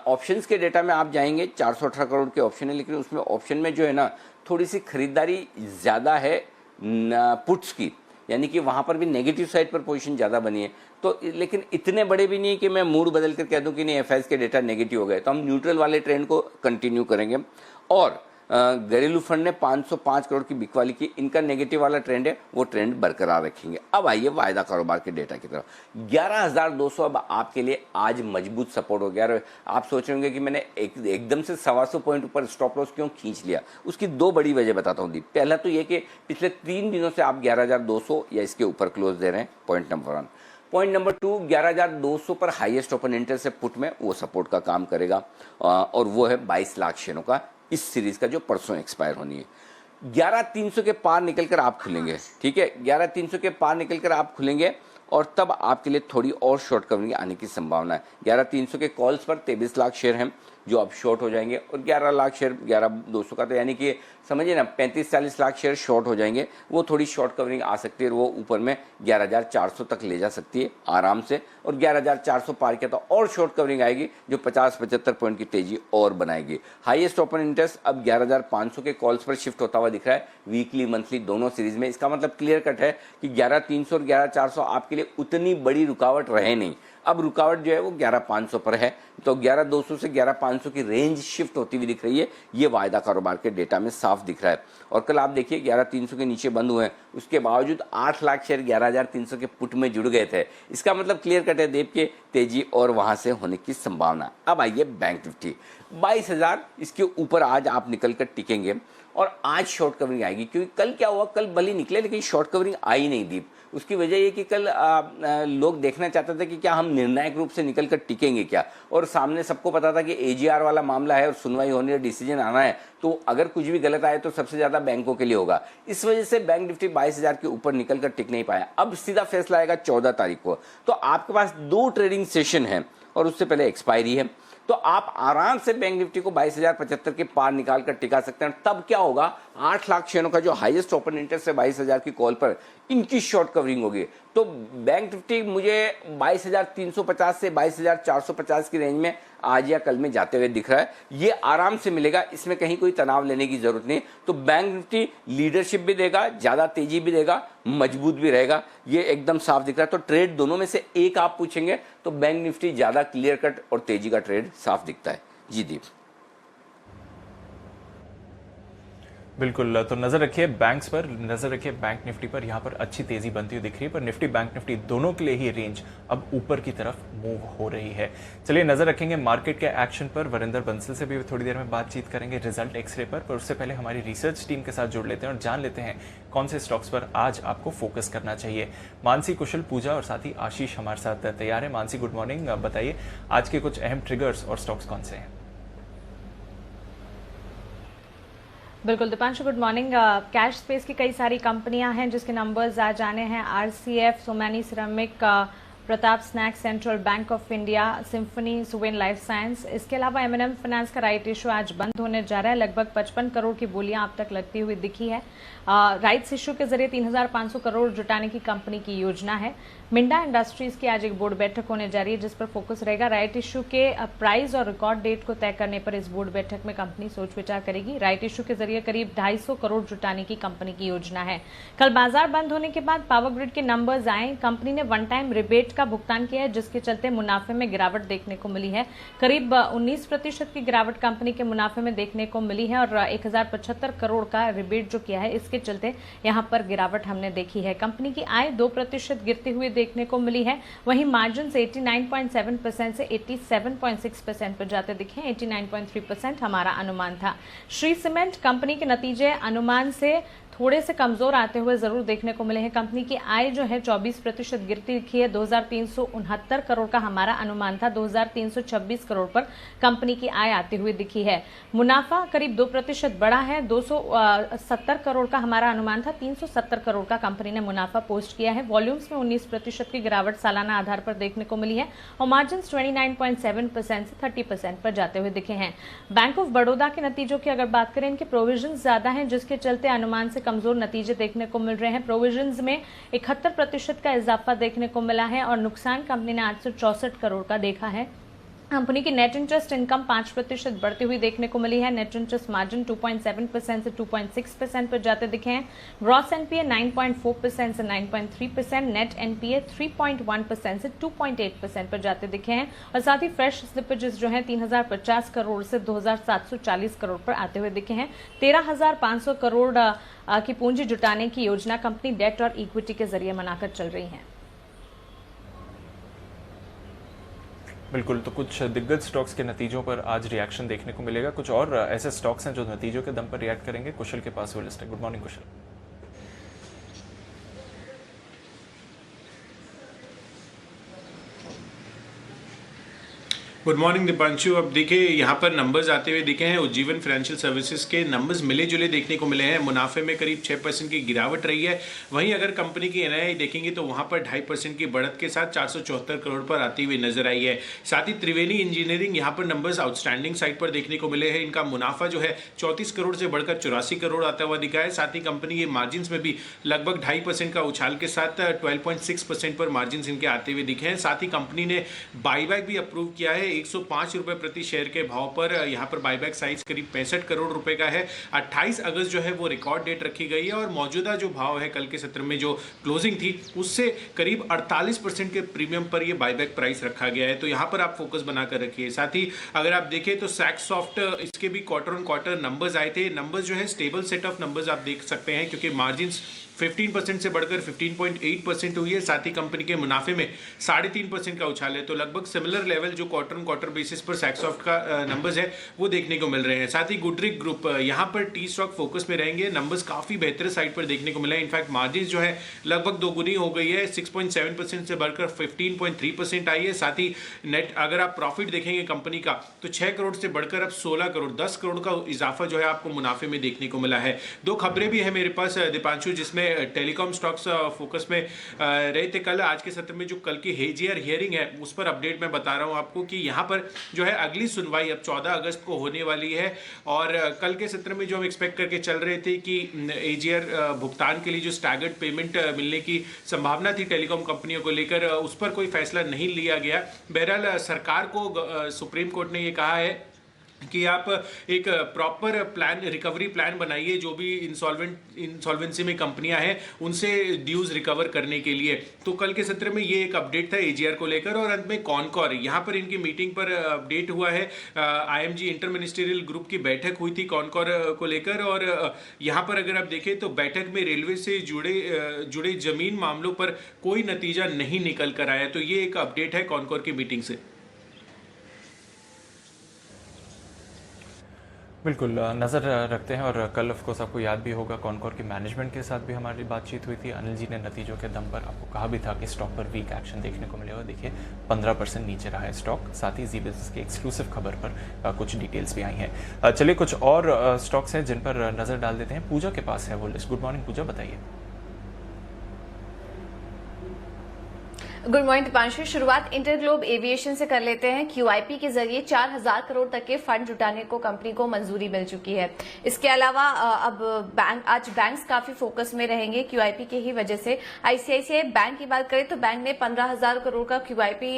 ऑप्शंस के डेटा में आप जाएंगे, 418 करोड़ के ऑप्शन है, लेकिन उसमें ऑप्शन में जो है ना थोड़ी सी खरीदारी ज़्यादा है पुट्स की, यानी कि वहाँ पर भी नेगेटिव साइड पर पोजीशन ज़्यादा बनी है। तो लेकिन इतने बड़े भी नहीं कि मैं मूड बदल कर कह दूं कि नहीं एफआईज के डेटा नेगेटिव हो गए, तो हम न्यूट्रल वाले ट्रेंड को कंटिन्यू करेंगे। और घरेलू फंड ने 505 करोड़ की बिकवाली की, इनका नेगेटिव वाला ट्रेंड है, वो ट्रेंड बरकरार रखेंगे। अब आइए वायदा कारोबार के डेटा की तरफ। 11,200 अब आपके लिए आज मजबूत सपोर्ट हो गया। और आप सोच रहे होंगे कि मैंने एकदम से 125 पॉइंट ऊपर स्टॉप लॉस क्यों खींच लिया, उसकी दो बड़ी वजह बताता हूँ दीप। पहला तो ये कि पिछले 3 दिनों से आप 11,200 या इसके ऊपर क्लोज दे रहे हैं, पॉइंट नंबर 1। पॉइंट नंबर 2, 11,200 पर हाईएस्ट ओपन इंटरेस्ट है पुट में, वो सपोर्ट का काम करेगा, और वो है 22 लाख शेयरों का इस सीरीज का जो परसों एक्सपायर होनी है। 11,300 के पार निकलकर आप खुलेंगे, ठीक है, 11,300 के पार निकलकर आप खुलेंगे, और तब आपके लिए थोड़ी और शॉर्ट कवरिंग आने की संभावना है। 11,300 के कॉल्स पर 23 लाख शेयर हैं जो अब शॉर्ट हो जाएंगे, और 11 लाख शेयर 11,200 का, तो यानी कि समझिए ना 35-40 लाख शेयर शॉर्ट हो जाएंगे। वो थोड़ी शॉर्ट कवरिंग आ सकती है, और वो ऊपर में 11,400 तक ले जा सकती है आराम से, और 11,400 पार किया तो और शॉर्ट कवरिंग आएगी जो 50-75 पॉइंट की तेजी और बनाएगी। हाईएस्ट ओपन इंटरेस्ट अब 11,500 के कॉल्स पर शिफ्ट होता हुआ दिख रहा है, वीकली मंथली दोनों सीरीज में। इसका मतलब क्लियर कट है कि 11,300 और 11,400 आपके लिए उतनी बड़ी रुकावट रहे नहीं। अब रुकावट जो है वो 11,500 पर है, तो 11,200 से 11,500 की रेंज शिफ्ट होती हुई दिख रही है, ये वायदा कारोबार के डेटा में साफ दिख रहा है। और कल आप देखिए 11,300 के नीचे बंद हुए हैं, उसके बावजूद 8 लाख शेयर 11,300 के पुट में जुड़ गए थे। इसका मतलब क्लियर कट है देव के तेजी और वहां से होने की संभावना। अब आइए बैंक निफ्टी 22,000 इसके ऊपर आज आप निकल कर टिकेंगे, और आज शॉर्ट कवरिंग आएगी, क्योंकि कल क्या हुआ, कल भले निकले लेकिन शॉर्ट कवरिंग आई नहीं दीप। उसकी वजह ये कि कल लोग देखना चाहते थे कि क्या हम निर्णायक रूप से निकल कर टिकेंगे क्या, और सामने सबको पता था कि एजीआर वाला मामला है और सुनवाई होनी है, डिसीजन आना है, तो अगर कुछ भी गलत आए तो सबसे ज्यादा बैंकों के लिए होगा। इस वजह से बैंक निफ्टी 22,000 के ऊपर निकल कर टिक नहीं पाया। अब सीधा फैसला आएगा 14 तारीख को, तो आपके पास 2 ट्रेडिंग सेशन है और उससे पहले एक्सपायरी है, तो आप आराम से बैंक निफ्टी को 22,075 के पार निकाल कर टिका सकते हैं। तब क्या होगा, 8 लाख शेयरों का जो हाईएस्ट ओपन इंटरेस्ट है 22,000 की कॉल पर, इनकी शॉर्ट कवरिंग होगी। तो बैंक निफ्टी मुझे 22,350 से 22,450 की रेंज में आज या कल में जाते हुए दिख रहा है। ये आराम से मिलेगा, इसमें कहीं कोई तनाव लेने की जरूरत नहीं। तो बैंक निफ्टी लीडरशिप भी देगा, ज्यादा तेजी भी देगा, मजबूत भी रहेगा, ये एकदम साफ दिख रहा है। तो ट्रेड दोनों में से एक आप पूछेंगे तो बैंक निफ्टी ज्यादा क्लियर कट और तेजी का ट्रेड साफ दिखता है। जी दीप।
बिल्कुल, तो नजर रखिए बैंक्स पर, नजर रखिए बैंक निफ्टी पर, यहाँ पर अच्छी तेजी बनती हुई दिख रही है, पर निफ्टी बैंक निफ्टी दोनों के लिए ही रेंज अब ऊपर की तरफ मूव हो रही है। चलिए नजर रखेंगे मार्केट के एक्शन पर, वरिंदर बंसल से भी थोड़ी देर में बातचीत करेंगे रिजल्ट एक्सरे पर उससे पहले हमारी रिसर्च टीम के साथ जुड़ लेते हैं और जान लेते हैं कौन से स्टॉक्स पर आज आपको फोकस करना चाहिए। मानसी, कुशल, पूजा और साथ ही आशीष हमारे साथ तैयार है। मानसी गुड मॉर्निंग, बताइए आज के कुछ अहम ट्रिगर्स और स्टॉक्स कौन से हैं?
बिल्कुल Deepanshu, good morning. Cash space की कई सारी कंपनियां हैं जिसके नंबर्स आज आने हैं। RCF, Somany ceramic, Pratap snacks, Central Bank of India, Symphony, Suven life science. इसके अलावा एमएनएम फाइनेंस का राइट इशू आज बंद होने जा रहा है। लगभग 55 करोड़ की बोलियां अब तक लगती हुई दिखी है। राइट्स इशू के जरिए 3,500 करोड़ जुटाने की कंपनी की योजना है। मिंडा इंडस्ट्रीज की आज एक बोर्ड बैठक होने जा रही है जिस पर फोकस रहेगा। राइट इशू के प्राइस और रिकॉर्ड डेट को तय करने पर इस बोर्ड बैठक में कंपनी सोच विचार करेगी। राइट इशू के जरिए करीब 250 करोड़ जुटाने की कंपनी की योजना है। कल बाजार बंद होने के बाद पावर ग्रिड के नंबर्स आए। कंपनी ने वन टाइम रिबेट का भुगतान किया है जिसके चलते मुनाफे में गिरावट देखने को मिली है। करीब 19% की गिरावट कंपनी के मुनाफे में देखने को मिली है और 1,075 करोड़ का रिबेट जो किया है इसके चलते यहां पर गिरावट हमने देखी है। कंपनी की आय 2% गिरते हुए देखने को मिली है। वहीं मार्जिन 89.7% से 87.6% पर जाते दिखे। 89.3% हमारा अनुमान था। श्री सीमेंट कंपनी के नतीजे अनुमान से थोड़े से कमजोर आते हुए जरूर देखने को मिले हैं। कंपनी की आय जो है 24% गिरती दिखी है। 2,369 करोड़ का हमारा अनुमान था, 2,326 करोड़ पर कंपनी की आय आती हुई दिखी है। मुनाफा करीब 2% बढ़ा है। 270 करोड़ का हमारा अनुमान था, 370 करोड़ का कंपनी ने मुनाफा पोस्ट किया है। वॉल्यूम्स में 19% की गिरावट सालाना आधार पर देखने को मिली है और मार्जिन 29.7% से 30% पर जाते हुए दिखे हैं। बैंक ऑफ बड़ौदा के नतीजों की अगर बात करें, इनके प्रोविजन ज्यादा हैं, जिसके चलते अनुमान से कमजोर नतीजे देखने को मिल रहे हैं। प्रोविजन में 71% का इजाफा देखने को मिला है और नुकसान कंपनी ने 864 करोड़ का देखा है। कंपनी की नेट इंटरेस्ट इनकम 5% बढ़ती हुई देखने को मिली है। नेट इंटरेस्ट मार्जिन 2.7% से 2.6% पर जाते दिखे हैं। ग्रॉस एनपीए 9.4% से 9.3%, नेट एनपीए 3.1% से 2.8% पर जाते दिखे हैं और साथ ही फ्रेश स्लिपेजेस जो हैं 3050 करोड़ से 2740 करोड़ पर आते हुए दिखे हैं। 13500 करोड़ की पूंजी जुटाने की योजना कंपनी डेट और इक्विटी के जरिए बनाकर चल रही है।
बिल्कुल, तो कुछ दिग्गज स्टॉक्स के नतीजों पर आज रिएक्शन देखने को मिलेगा। कुछ और ऐसे स्टॉक्स हैं जो नतीजों के दम पर रिएक्ट करेंगे। कुशल के पास वो लिस्ट है। Good morning Kushal.
Good morning Deepanshu. अब देखिए यहाँ पर नंबर्स आते हुए दिखे हैं। उज्जीवन फाइनेंशियल सर्विसेज के नंबर्स मिले जुले देखने को मिले हैं। मुनाफे में करीब 6% की गिरावट रही है। वहीं अगर कंपनी की एनआईआई देखेंगे तो वहाँ पर 2.5% की बढ़त के साथ 474 करोड़ पर आती हुई नजर आई है। साथ ही त्रिवेणी इंजीनियरिंग यहाँ पर नंबर्स आउटस्टैंडिंग साइड पर देखने को मिले हैं। इनका मुनाफा जो है 34 करोड़ से बढ़कर 84 करोड़ आता हुआ दिखा है। साथ ही कंपनी के मार्जिन में भी लगभग 2.5% का उछाल के साथ 12.6% पर मार्जिन इनके आते हुए दिखे हैं। साथ ही कंपनी ने बाईबैक भी अप्रूव किया है। 105 रुपए प्रति शेयर के भाव पर यहां पर बायबैक साइज करीब 65 करोड़ रुपए का है। 28 अगस्त जो है वो रिकॉर्ड डेट रखी गई है और मौजूदा जो भाव है कल के सत्र में जो क्लोजिंग थी उससे करीब 48% के प्रीमियम पर ये बायबैक प्राइस रखा गया है। तो यहां पर आप फोकस बनाकर रखिए। साथ ही अगर आप देखें तो सैक्सॉफ्ट इसके भी क्वार्टर ऑन क्वार्टर नंबर्स आए थे। नंबर्स जो है स्टेबल सेट ऑफ नंबर्स आप देख सकते हैं क्योंकि मार्जिन 15% से बढ़कर 15.8% हुई है। साथ ही कंपनी के मुनाफे में 3.5% का उछाल है। तो लगभग सिमिलर लेवल जो क्वार्टर ऑन क्वार्टर बेसिस पर सैक्सॉफ्ट का नंबर्स है वो देखने को मिल रहे हैं। साथ ही गुडरिक ग्रुप यहाँ पर टी स्टॉक फोकस में रहेंगे। नंबर्स काफी बेहतर साइड पर देखने को मिला है। इनफैक्ट मार्जिन जो है लगभग दोगुनी हो गई है। 6.7% से बढ़कर 15.3% आई है। साथ ही नेट अगर आप प्रॉफिट देखेंगे कंपनी का तो 6 करोड़ से बढ़कर अब 16 करोड़ 10 करोड़ का इजाफा जो है आपको मुनाफे में देखने को मिला है। दो खबरें भी है मेरे पास दीपांशु, जिसमें टेलीकॉम स्टॉक्स फोकस में रहे थे कल। आज के सत्र में जो कल की हेजियर हियरिंग है उस पर अपडेट मैं बता रहा हूं आपको कि यहां पर जो है अगली सुनवाई अब 14 अगस्त को होने वाली है। और कल के सत्र में जो हम एक्सपेक्ट करके चल रहे थे कि हेजियर भुगतान के लिए जो स्टैगर्ड पेमेंट मिलने की संभावना थी टेलीकॉम कंपनियों को लेकर, उस पर कोई फैसला नहीं लिया गया। बहरहाल सरकार को सुप्रीम कोर्ट ने यह कहा है कि आप एक प्रॉपर प्लान, रिकवरी प्लान बनाइए जो भी इंसॉल्वेंसी में कंपनियां हैं उनसे ड्यूज रिकवर करने के लिए। तो कल के सत्र में ये एक अपडेट था एजीआर को लेकर। और अंत में कॉनकॉर, यहाँ पर इनकी मीटिंग पर अपडेट हुआ है। आईएमजी इंटर मिनिस्ट्रियल ग्रुप की बैठक हुई थी कॉनकॉर को लेकर और यहाँ पर अगर आप देखें तो बैठक में रेलवे से जुड़े जमीन मामलों पर कोई नतीजा नहीं निकल कर आया। तो ये एक अपडेट है कॉनकॉर की मीटिंग से।
बिल्कुल, नज़र रखते हैं। और कल ऑफ कोर्स आपको याद भी होगा कॉनकॉर की मैनेजमेंट के साथ भी हमारी बातचीत हुई थी। अनिल जी ने नतीजों के दम पर आपको कहा भी था कि स्टॉक पर वीक एक्शन देखने को मिलेगा। देखिए 15% नीचे रहा है स्टॉक। साथ ही जी बिजनेस की एक्सक्लूसिव खबर पर कुछ डिटेल्स भी आई हैं। चलिए कुछ और स्टॉक्स हैं जिन पर नज़र डाल देते हैं। पूजा के पास है वो लिस्ट। गुड मॉर्निंग पूजा, बताइए।
Good morning Deepanshu. शुरुआत इंटरग्लोब एविएशन से कर लेते हैं। क्यूआईपी के जरिए 4000 करोड़ तक के फंड जुटाने को कंपनी को मंजूरी मिल चुकी है। इसके अलावा अब आज बैंक्स काफी फोकस में रहेंगे क्यूआईपी की ही वजह से। आईसीआईसीआई बैंक की बात करें तो बैंक ने 15,000 करोड़ का क्यूआईपी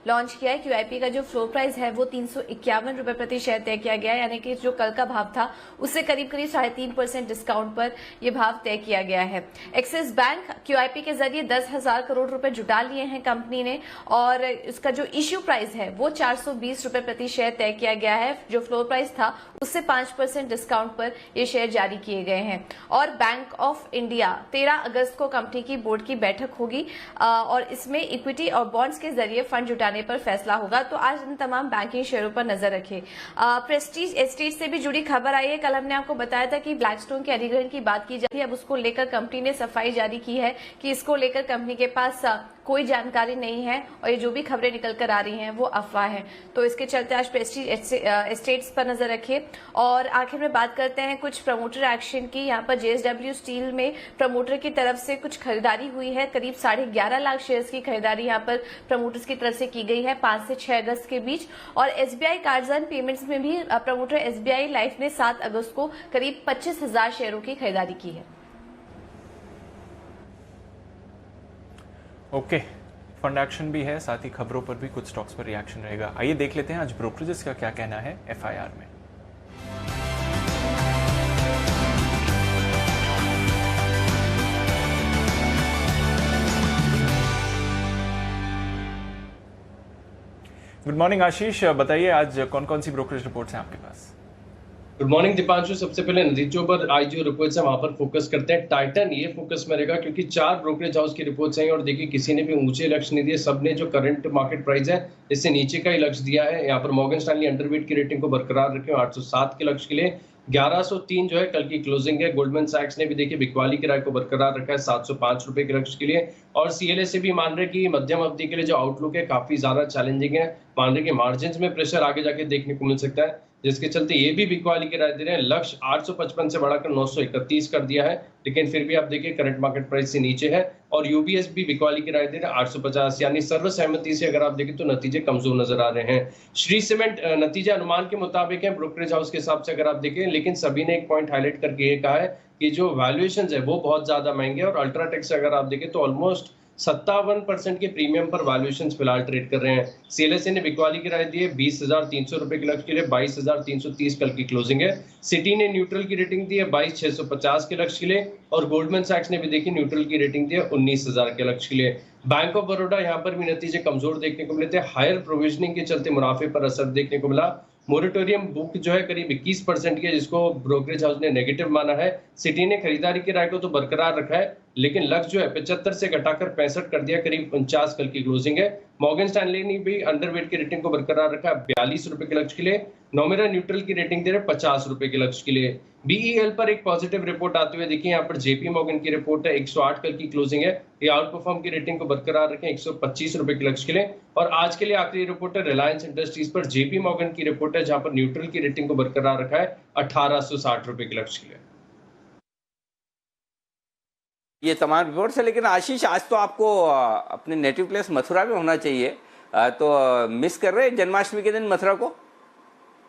लॉन्च किया है। क्यूआईपी का जो फ्लोर प्राइस है वो 351 रुपए प्रति शेयर तय किया गया है, यानी कि जो कल का भाव था उससे करीब 3.5% डिस्काउंट पर यह भाव तय किया गया है। एक्सिस बैंक क्यूआईपी के जरिए 10,000 करोड़ रुपए जुटा लिए हैं कंपनी ने और इसका जो इश्यू प्राइस है वो 420 रुपए प्रति शेयर तय किया गया है। जो फ्लोर प्राइस था उससे 5% डिस्काउंट पर ये शेयर जारी किए गए हैं। और बैंक ऑफ इंडिया 13 अगस्त को कंपनी की बोर्ड की बैठक होगी और इसमें इक्विटी और बॉन्ड्स के जरिए फंड जुटाने पर फैसला होगा। तो आज इन तमाम बैंकिंग शेयरों पर नजर रखें। प्रेस्टीज एस्टेट से भी जुड़ी खबर आई है। कल हमने आपको बताया था कि ब्लैकस्टोन के अधिग्रहण की बात की जाती है। अब उसको लेकर कंपनी ने सफाई जारी की है कि इसको लेकर कंपनी के पास कोई जानकारी नहीं है और ये जो भी खबरें निकल कर आ रही हैं वो अफवाह है। तो इसके चलते आज प्रेस्टीज एस्टेट्स पर नजर रखिए। और आखिर में बात करते हैं कुछ प्रमोटर एक्शन की। यहाँ पर JSW स्टील में प्रमोटर की तरफ से कुछ खरीदारी हुई है, करीब 11.5 लाख शेयर्स की खरीदारी यहाँ पर प्रमोटर्स की तरफ से की गई है 5 से 6 अगस्त के बीच। और SBI कार्ड्स एंड पेमेंट्स में भी प्रमोटर SBI लाइफ ने 7 अगस्त को करीब 25,000 शेयरों की खरीदारी की है।
ओके, फंड एक्शन भी है, साथ ही खबरों पर भी कुछ स्टॉक्स पर रिएक्शन रहेगा। आइए देख लेते हैं आज ब्रोकरेजेस का क्या कहना है FIR में। गुड मॉर्निंग आशीष, बताइए आज कौन कौन सी ब्रोकरेज रिपोर्ट्स हैं आपके पास?
Good morning Deepanshu. सबसे पहले नतीजों पर आज जो रिपोर्ट्स है वहां पर फोकस करते हैं। टाइटन ये फोकस में रहेगा क्योंकि 4 ब्रोकरेज हाउस की रिपोर्ट्स हैं और देखिए किसी ने भी ऊंचे लक्ष्य नहीं दिए, सबने जो करंट मार्केट प्राइस है इससे नीचे का ही लक्ष्य दिया है। यहाँ पर मॉर्गन स्टैनली अंडरवेट की रेटिंग को बरकरार रखे 807 के लक्ष्य के लिए। 1103 जो है कल की क्लोजिंग है। गोल्डमैन सैक्स ने भी देखिए बिकवाली की राय को बरकरार रखा है 705 रुपए के लक्ष्य के लिए। और CLA से भी मान रहे कि मध्यम अवधि के लिए जो आउटलुक है काफी ज्यादा चैलेंजिंग है। मान रहे कि मार्जिन में प्रेशर आगे जाके देखने को मिल सकता है, जिसके चलते ये भी बिकवाली की राय दे रहे हैं। लक्ष्य 855 से बढ़ाकर 931 कर दिया है, लेकिन फिर भी आप देखिए करंट मार्केट प्राइस से नीचे है। और UBS भी बिकवाली की राय दे रहे हैं 850, यानी सर्वसहमति से अगर आप देखें तो नतीजे कमजोर नजर आ रहे हैं। श्री सीमेंट नतीजे अनुमान के मुताबिक है ब्रोकरेज हाउस के हिसाब से अगर आप देखें, लेकिन सभी ने एक पॉइंट हाईलाइट करके ये कहा है कि जो वैल्यूएशन है वो बहुत ज्यादा महंगे और अल्ट्राटेक से अगर आप देखें तो ऑलमोस्ट 57% के प्रीमियम पर वैल्यूएशन फिलहाल ट्रेड कर रहे हैं। CLSA ने बिकवाली की राय दी है 20,300 रुपए के लक्ष्य के लिए, 22,330 कल की क्लोजिंग है। सिटी ने न्यूट्रल की रेटिंग दी है 22,650 के लक्ष्य के लिए और गोल्डमैन सैक्स ने भी देखी न्यूट्रल की रेटिंग दी है 19,000 के लक्ष्य के लिए। बैंक ऑफ बड़ौदा यहाँ पर भी नतीजे कमजोर देखने को मिले थे। हायर प्रोविजनिंग के चलते मुनाफे पर असर देखने को मिला। मोरेटोरियम बुक जो है करीब 21% की है, जिसको ब्रोकरेज हाउस ने नेगेटिव माना है। सिटी ने खरीदारी की राय को तो बरकरार रखा है, लेकिन लक्ष्य जो है 75 से घटाकर 65 कर दिया, करीब 49 कल की क्लोजिंग है। मॉर्गन स्टैनली ने भी अंडरवेट की रेटिंग को बरकरार रखा 42 रुपए के लक्ष्य के लिए। नोमेरा न्यूट्रल की रेटिंग दे रहे 50 रुपए के लक्ष्य के लिए। BEL पर एक पॉजिटिव रिपोर्ट आते हुए देखिए यहाँ पर JP मॉर्गन की रिपोर्ट है 108 कल की क्लोजिंग है। ये आउट परफॉर्म की रेटिंग को बरकरार रखें 125 रुपए के लक्ष्य के लिए। और आज के लिए आखिरी रिपोर्ट है रिलायंस इंडस्ट्रीज पर JP मॉर्गन की रिपोर्ट है, जहां पर न्यूट्रल की रेटिंग को बरकरार रखा है 1860 रुपए के लक्ष्य के लिए।
ये तमाम रिपोर्ट्स है। लेकिन आशीष, आज तो आपको अपने नेटिव प्लेस मथुरा में होना चाहिए, तो मिस कर रहे हैं जन्माष्टमी के दिन मथुरा को?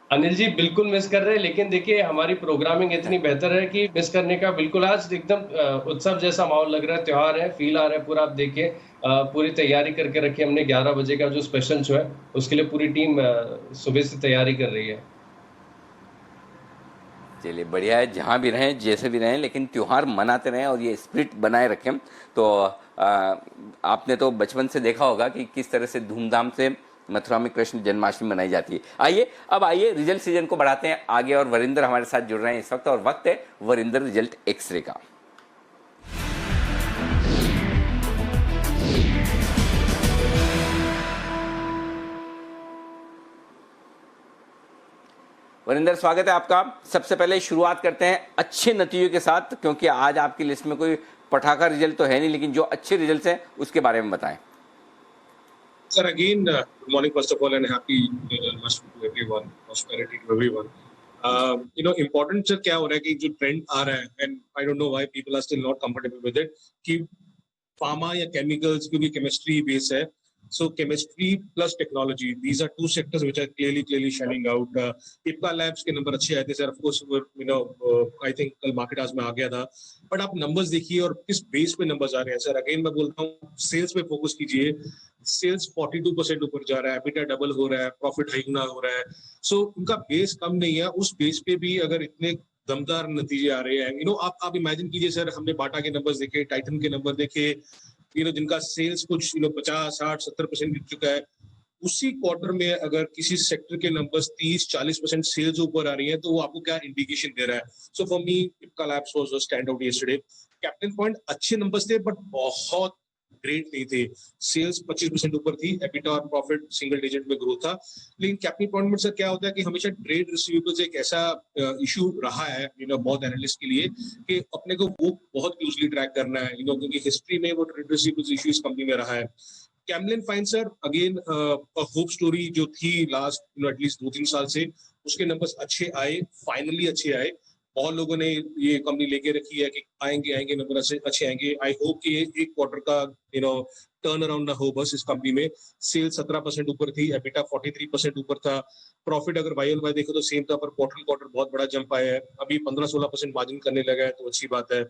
अनिल जी बिल्कुल मिस कर रहे हैं, लेकिन देखिए हमारी प्रोग्रामिंग इतनी बेहतर है कि मिस करने का बिल्कुल, आज एकदम उत्सव जैसा माहौल लग रहा है, त्योहार है, फील आ रहा है पूरा। आप देखिए पूरी तैयारी करके रखी हमने। 11 बजे का जो स्पेशल शो है उसके लिए पूरी टीम सुबह से तैयारी कर रही है।
चलिए बढ़िया है, जहाँ भी रहें जैसे भी रहें लेकिन त्यौहार मनाते रहें और ये स्पिरिट बनाए रखें। तो आपने तो बचपन से देखा होगा कि किस तरह से धूमधाम से मथुरा में कृष्ण जन्माष्टमी मनाई जाती है। आइए रिजल्ट सीजन को बढ़ाते हैं आगे और वरिंदर हमारे साथ जुड़ रहे हैं इस वक्त, और वक्त है वरिंदर रिजल्ट एक्सरे का। वरिंदर, स्वागत है आपका। सबसे पहले शुरुआत करते हैं अच्छे नतीजों के साथ, क्योंकि आज आपकी लिस्ट में कोई पटाखा रिजल्ट तो है नहीं, लेकिन जो अच्छे रिजल्ट्स हैं उसके बारे में बताएं।
Sir, again, good morning first of all, and happy Janmashtami to everyone, prosperity to everyone. Important sir क्या हो रहा है कि जो ट्रेंड आ रहा है, and I don't know why people are still not comfortable with it, कि फार्मा या केमिकल्स, क्योंकि केमिस्ट्री बेस है, so chemistry plus technology, these are two sectors which are clearly shining out. Ipca Labs के number अच्छे आए थे sir, of course, I think कल market आज में आ गया था, बट आप नंबर्स देखिए और किस बेस पे नंबर्स आ रहे हैं सर। अगेन मैं बोलता हूँ सेल्स पे फोकस कीजिए। सेल्स 42% ऊपर जा रहा है, एबिटा डबल हो रहा है, प्रॉफिट हाई गुना हो रहा है। सो उनका बेस कम नहीं है, उस बेस पे भी अगर इतने दमदार नतीजे आ रहे हैं, आप इमेजिन कीजिए सर, हमने बाटा के नंबर्स देखे, टाइटन के नंबर देखे, जिनका सेल्स कुछ 50, 60, 70% गिर चुका है, उसी क्वार्टर में अगर किसी सेक्टर के नंबर्स 30-40% सेल्स ऊपर आ रही है, तो वो आपको क्या इंडिकेशन दे रहा है? So for me Ipca labs was a stand out yesterday. Captain point अच्छे नंबर्स थे, बट बहुत ग्रेट नहीं थे। सेल्स 25% ऊपर थी, एबिटा और प्रॉफिट सिंगल डिजिट में ग्रोथ था। लेकिन कैपिटल पॉइंट में सर क्या होता है कि हमेशा ट्रेड रिसीवेबल्स एक ऐसा इशू रहा है बहुत एनालिस्ट के लिए कि अपने को वो बहुत क्लोजली ट्रैक करना है क्योंकि हिस्ट्री में वो ट्रेड रिसीवेबल्स इशू इस कंपनी में रहा है। Camlin fine sir again hope story जो थी लास्ट एटलीस्ट 2-3 साल से, उसके नंबर्स अच्छे आए, फाइनली अच्छे आए। बहुत लोगों ने ये कंपनी लेके रखी है कि आएंगे नंबर अच्छे आएंगे। आई होप कि एक क्वार्टर का टर्न अराउंड ना हो बस इस कंपनी में। सेल्स 17% ऊपर थी, एबिटा 43% ऊपर था। प्रॉफिट अगर वाई देखो तो सेम था, पर क्वार्टर बहुत बड़ा जंप आया है। अभी 15-16% मार्जिन करने लगा है, तो अच्छी बात है।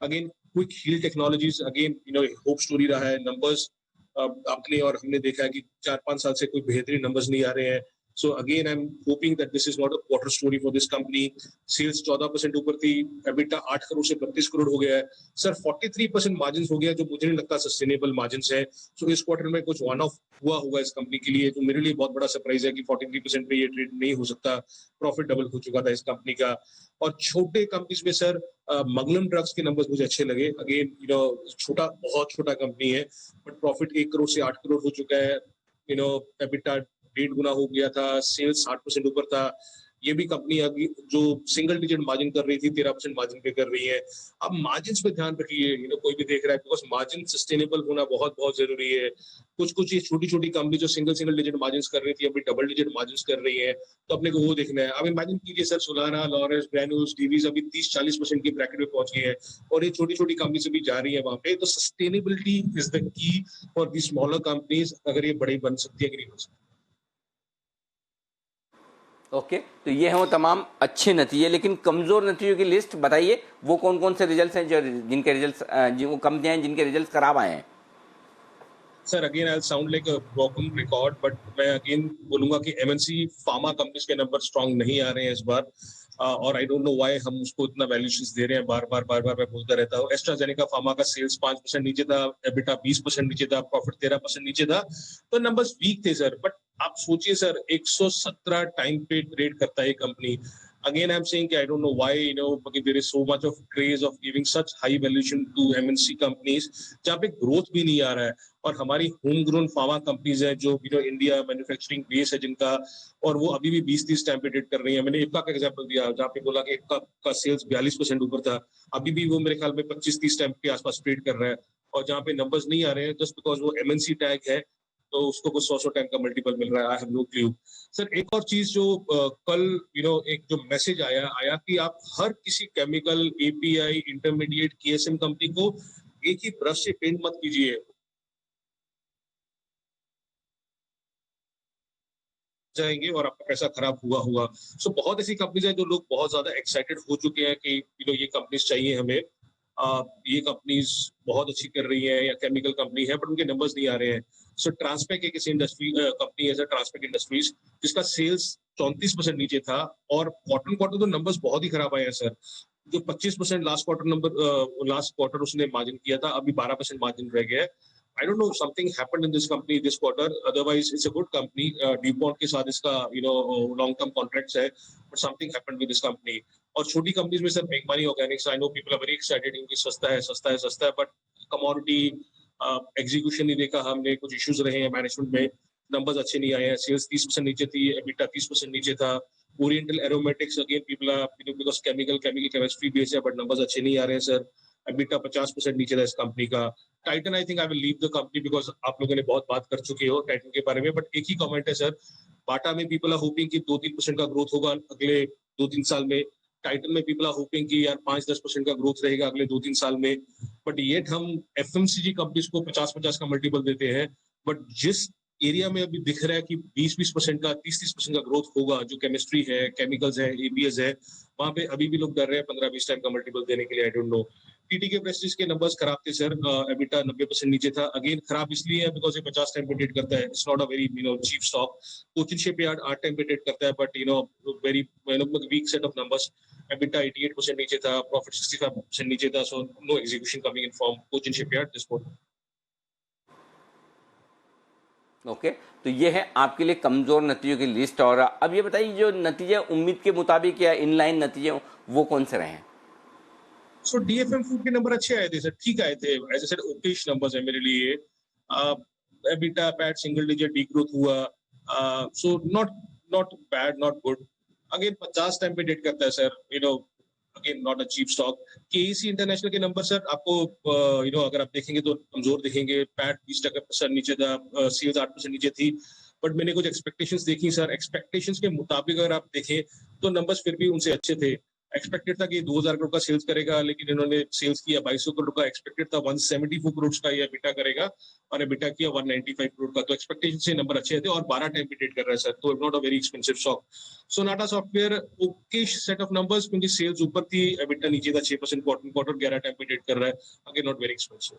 Again quick heal technologies again hope story रहा है। नंबर्स अपने और हमने देखा है कि 4-5 साल से कोई बेहतरीन नंबर्स नहीं आ रहे हैं। So again, I'm hoping that this is not a quarter story for this company. Sales 14% ऊपर थी, EBITDA 8 करोड़ से 32 करोड़ हो गया है। सर 43% मार्जिन हो गया, जो मुझे नहीं लगता सस्टेनेबल मार्जिन है। सो इस क्वार्टर में कुछ वन ऑफ हुआ होगा इस कंपनी के लिए, तो मेरे लिए बहुत बड़ा सरप्राइज है कि 43% पे ये ट्रेड नहीं हो सकता। प्रॉफिट डबल हो चुका था इस कंपनी का। और छोटे कंपनीज में सर मगनम ड्रग्स के नंबर्स मुझे अच्छे लगे। अगेन बहुत छोटा कंपनी है, बट प्रॉफिट 1 करोड़ से 8 करोड़ हो चुका है। एबिटा 1.5 गुना हो गया था, सेल्स 60% ऊपर था। ये भी कंपनी अभी जो सिंगल डिजिट मार्जिन कर रही थी 13% मार्जिन पे कर रही है। अब मार्जिन पे ध्यान रखिए, कोई भी देख रहा है, बिकॉज मार्जिन सस्टेनेबल होना बहुत बहुत जरूरी है। कुछ ये छोटी कंपनी जो सिंगल डिजिट मार्जिन कर रही थी, अभी डबल डिजिट मार्जिन कर रही है, तो अपने को वो देखना है। अब इमेजिन कीजिए sir, Solana, Lawrence, granules, Divi's अभी 30-40% की ब्रैकेट में पहुंच गई है, और ये छोटी कंपनी से भी जा रही है वहां पे। तो sustainability is the key for the smaller companies, अगर ये बड़ी बन सकती है कि नहीं बन सकती।
ओके तो ये हैं वो तमाम अच्छे नतीजे, लेकिन कमज़ोर नतीजों की लिस्ट बताइए, वो कौन कौन से रिजल्ट्स हैं जिनके रिजल्ट्स वो कंपनियां हैं जिनके रिजल्ट्स खराब आए हैं।
Sir again I sound like a broken record, but मैं अगेन बोलूंगा कि एमएनसी फार्मा कंपनीज के नंबर स्ट्रांग नहीं आ रहे हैं इस बार। और आई डोंट नो व्हाई हम उसको इतना वैल्यूएशंस दे रहे हैं, बार बार मैं बोलता रहता हूँ। एस्ट्राजेनेका फार्मा का सेल्स 5% नीचे था, एबिटा 20% नीचे था, प्रॉफिट 13% नीचे था, तो नंबर्स वीक थे सर। बट आप सोचिए सर, 117 टाइम पे ट्रेड करता है ये company. Again, I'm saying I don't know why there is so much of craze of giving such high valuation to MNC companies जहाँ पे ग्रोथ भी नहीं आ रहा है। और हमारी होम ग्रोन फार्मा कंपनीज है जो इंडिया मैन्युफैक्चरिंग बेस है जिनका, और वो अभी भी 20-30 टाइम पे ट्रेड कर रही है। मैंने इप्का का एग्जांपल दिया जहाँ पे बोला कि इप्का का सेल्स 42% ऊपर था, अभी भी वो मेरे ख्याल में 25-30 टाइम के आसपास ट्रेड कर रहा है। और जहाँ पे नंबर्स नहीं आ रहे हैं जस्ट बिकॉज वो एमएनसी टैग है, तो उसको कुछ 100 टाइम का मल्टीपल मिल रहा है। I have no clue sir. एक और चीज जो कल एक जो मैसेज आया कि आप हर किसी केमिकल, एपीआई, इंटरमीडिएट, केएसएम कंपनी को एक ही ब्रश से पेंट मत कीजिए, जाएंगे और आपका पैसा खराब हुआ। सो बहुत ऐसी कंपनीज है जो लोग बहुत ज्यादा एक्साइटेड हो चुके हैं कि ये कंपनीज चाहिए हमें। ये कंपनीज बहुत अच्छी कर रही है या केमिकल कंपनी है, बट उनके नंबर्स नहीं आ रहे हैं। सो ट्रांसपेक एक ऐसी इंडस्ट्री कंपनी है सर, ट्रांसपेक इंडस्ट्रीज, जिसका सेल्स 34% नीचे था, और क्वार्टर तो नंबर्स बहुत ही खराब आए हैं सर। जो 25% लास्ट क्वार्टर उसने मार्जिन किया था, अभी 12% मार्जिन रह गया है। I don't know, something happened in this company this quarter. Otherwise, it's a good company. DuPont के साथ इसका long term contracts है, but something happened with this company. और छोटी कंपनीज में सर मेघमानी organics, I know people are very excited क्योंकि सस्ता है, but commodity एग्जीक्यूशन नहीं देखा हमने, कुछ इश्यूज रहे हैं मैनेजमेंट में, नंबर्स अच्छे नहीं आए हैं। सेल्स 30% नीचे थी, एबिटा 30% नीचे था। Oriental aromatics again people are because chemical chemistry based है, बट नंबर्स अच्छे नहीं आ रहे हैं सर। एबिटा 50% नीचे था इस कंपनी का। Titan I think I will leave the company because आप लोगों ने बहुत बात कर चुके हो टाइटन के बारे में, बट एक ही कमेंट है सर, बाटा में पीपल आर होपिंग कि 2-3% का ग्रोथ होगा अगले 2-3 साल में। टाइटन में पीपल आर होपिंग कि यार 5-10% का ग्रोथ रहेगा अगले 2-3 साल में। बट येट हम एफएमसीजी कंपनीज को 50-50 का मल्टीपल देते हैं, बट जिस एरिया में अभी दिख रहा है कि 20-20% का, 30-30% का ग्रोथ होगा, जो केमिस्ट्री है, केमिकल्स है, एपीएस है, वहां पे अभी भी लोग डर रहे हैं 15-20 टाइम का मल्टीपल देने के लिए। I don't know. TTK Prestige के नंबर्स खराब थे सर, एबिटा 90% नीचे था। अगेन खराब इसलिए है बिकॉज ये 50 टाइम पे ट्रेड करता है, it's not a very cheap stock. Cochin shipyard 8 time पे ट्रेड करता है, but very weak set of numbers. EBITDA 88% नीचे था, प्रॉफिट 65% नीचे था, so no execution coming in from Cochin shipyard this quarter.
Okay तो ये है आपके लिए कमज़ोर नतीजों की लिस्ट। और अब ये बताइए जो नतीजे उम्मीद के मुताबिक या इनलाइन नतीजे वो कौन से रहे हैं।
सो डीएफएम फूड के नंबर अच्छे आए थे सर, ठीक आए थे, as I said okayish numbers है मेरे लिए। EBITDA PAT single digit degrowth हुआ, so not not bad not good. Again 50 time PE डेट करता है sir, you know again not a cheap stock. KEC International के नंबर सर आपको you know अगर आप देखेंगे तो कमजोर दिखेंगे, पैट 20% नीचे था, सेल्स 8% नीचे थी, बट मैंने कुछ एक्सपेक्टेशंस देखी सर, एक्सपेक्टेशंस के मुताबिक अगर आप देखें तो नंबर्स फिर भी उनसे अच्छे थे। एक्सपेक्टेड था कि 2000 करोड़ का सेल्स करेगा, लेकिन इन्होंने सेल्स किया 2200 करोड़ का। एक्सपेक्टेड था 174 करोड़ का ये एबिटा करेगा और एबिटा किया 195 करोड़ का। तो एक्सपेक्टेशन से नंबर अच्छे थे और 12 टाइम पे ट्रेड कर रहा है सर, तो not a very expensive stock. Sonata software okay set of numbers, क्योंकि सेल्स ऊपर थी, एबिटा नीचे था 6% क्वार्टर 11 टाइम पे ट्रेड कर रहा है, again not very expensive.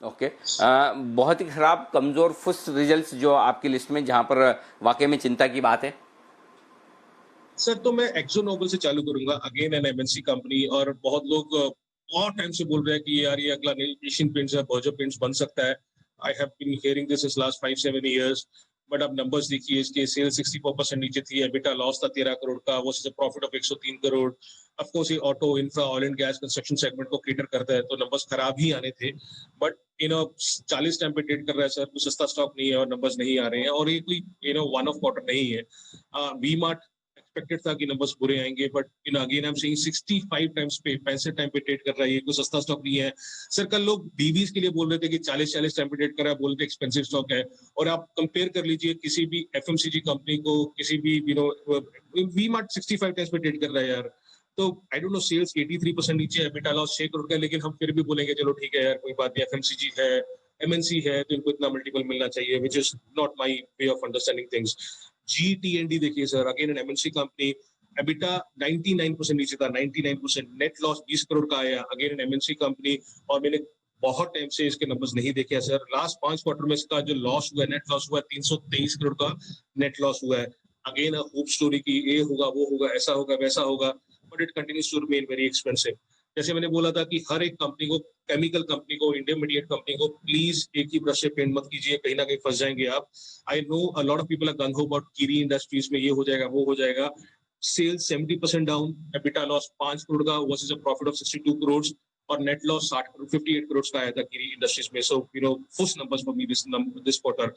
Okay बहुत ही खराब कमजोर फुस रिजल्ट्स जो आपकी लिस्ट में, जहां पर वाकई में चिंता की बात है।
सर तो मैं एक्सो नोबल से चालू करूंगा, अगेन एन एमएनसी कंपनी, और बहुत लोग बहुत टाइम से बोल रहे हैं कि यार ये अगला एशियन पेंट्स है, बर्जर पेंट्स बन सकता है। I have been hearing this since last 5-7 years, but अब नंबर्स देखिए इसके, सेल्स 64% नीचे थी, एबिटा लॉस था 13 करोड़ का, वो profit of 103 crore. Of course ये auto infra oil and gas construction segment को केटर करता है, तो नंबर्स खराब ही आने थे, बट 40 टाइम पे ट्रेड कर रहा है सर, कोई सस्ता स्टॉक नहीं है और नंबर्स नहीं आ रहे हैं, और ये कोई वन ऑफ क्वार्टर नहीं है। वी मार्ट एक्सपेक्टेड था कि नंबर्स बुरे आएंगे, but again I am saying 65 times पे 65 टाइम पे ट्रेड कर रहा है, ये कोई सस्ता स्टॉक नहीं है सर। कल लोग बीवीज के लिए बोल रहे थे कि 40 टाइम पे ट्रेड कर रहा है, बोल रहे थे एक्सपेंसिव स्टॉक है, और आप कंपेयर कर लीजिए किसी भी एफएमसीजी कंपनी को, किसी भी वी मार्ट 65 टाइम्स पे ट्रेड कर रहा है यार। तो आई डोंट नो, सेल्स 83% नीचे, एबिटा लॉस 6 करोड़ का, लेकिन हम फिर भी बोलेंगे चलो ठीक है यार कोई बात नहीं, एफएमसीजी है, एमएनसी है, तो इनको इतना मल्टीपल मिलना चाहिए, which is not my way of understanding things. GT&D देखिए sir, again an MNC company, EBITDA 99% नीचे था, 99%, नेट लॉस 20 करोड़ का आया, अगेन एन एमएनसी कंपनी, और मैंने बहुत टाइम से इसके नंबर्स नहीं देखे सर। लास्ट 5 क्वार्टर में इसका जो लॉस हुआ है, नेट लॉस हुआ है 323 करोड़ का नेट लॉस हुआ है। अगेन होप स्टोरी की, ये होगा वो होगा, ऐसा होगा वैसा होगा, but it continues to remain very expensive. जैसे मैंने बोला था कि हर एक कंपनी को, केमिकल कंपनी को, इंटरमीडिएट कंपनी को, प्लीज एक ही ब्रश से पेंट मत कीजिए, कहीं ना कहीं फंस जाएंगे आप। I know a lot of people are gung ho about Kiri Industries में, ये हो जाएगा वो हो जाएगा। Sales 70% down, EBITDA loss 5 crore का versus a profit of 62 crore, और नेट लॉस 58 करोड़ का आया था कीरी इंडस्ट्रीज में। सो फुस numbers for me this quarter.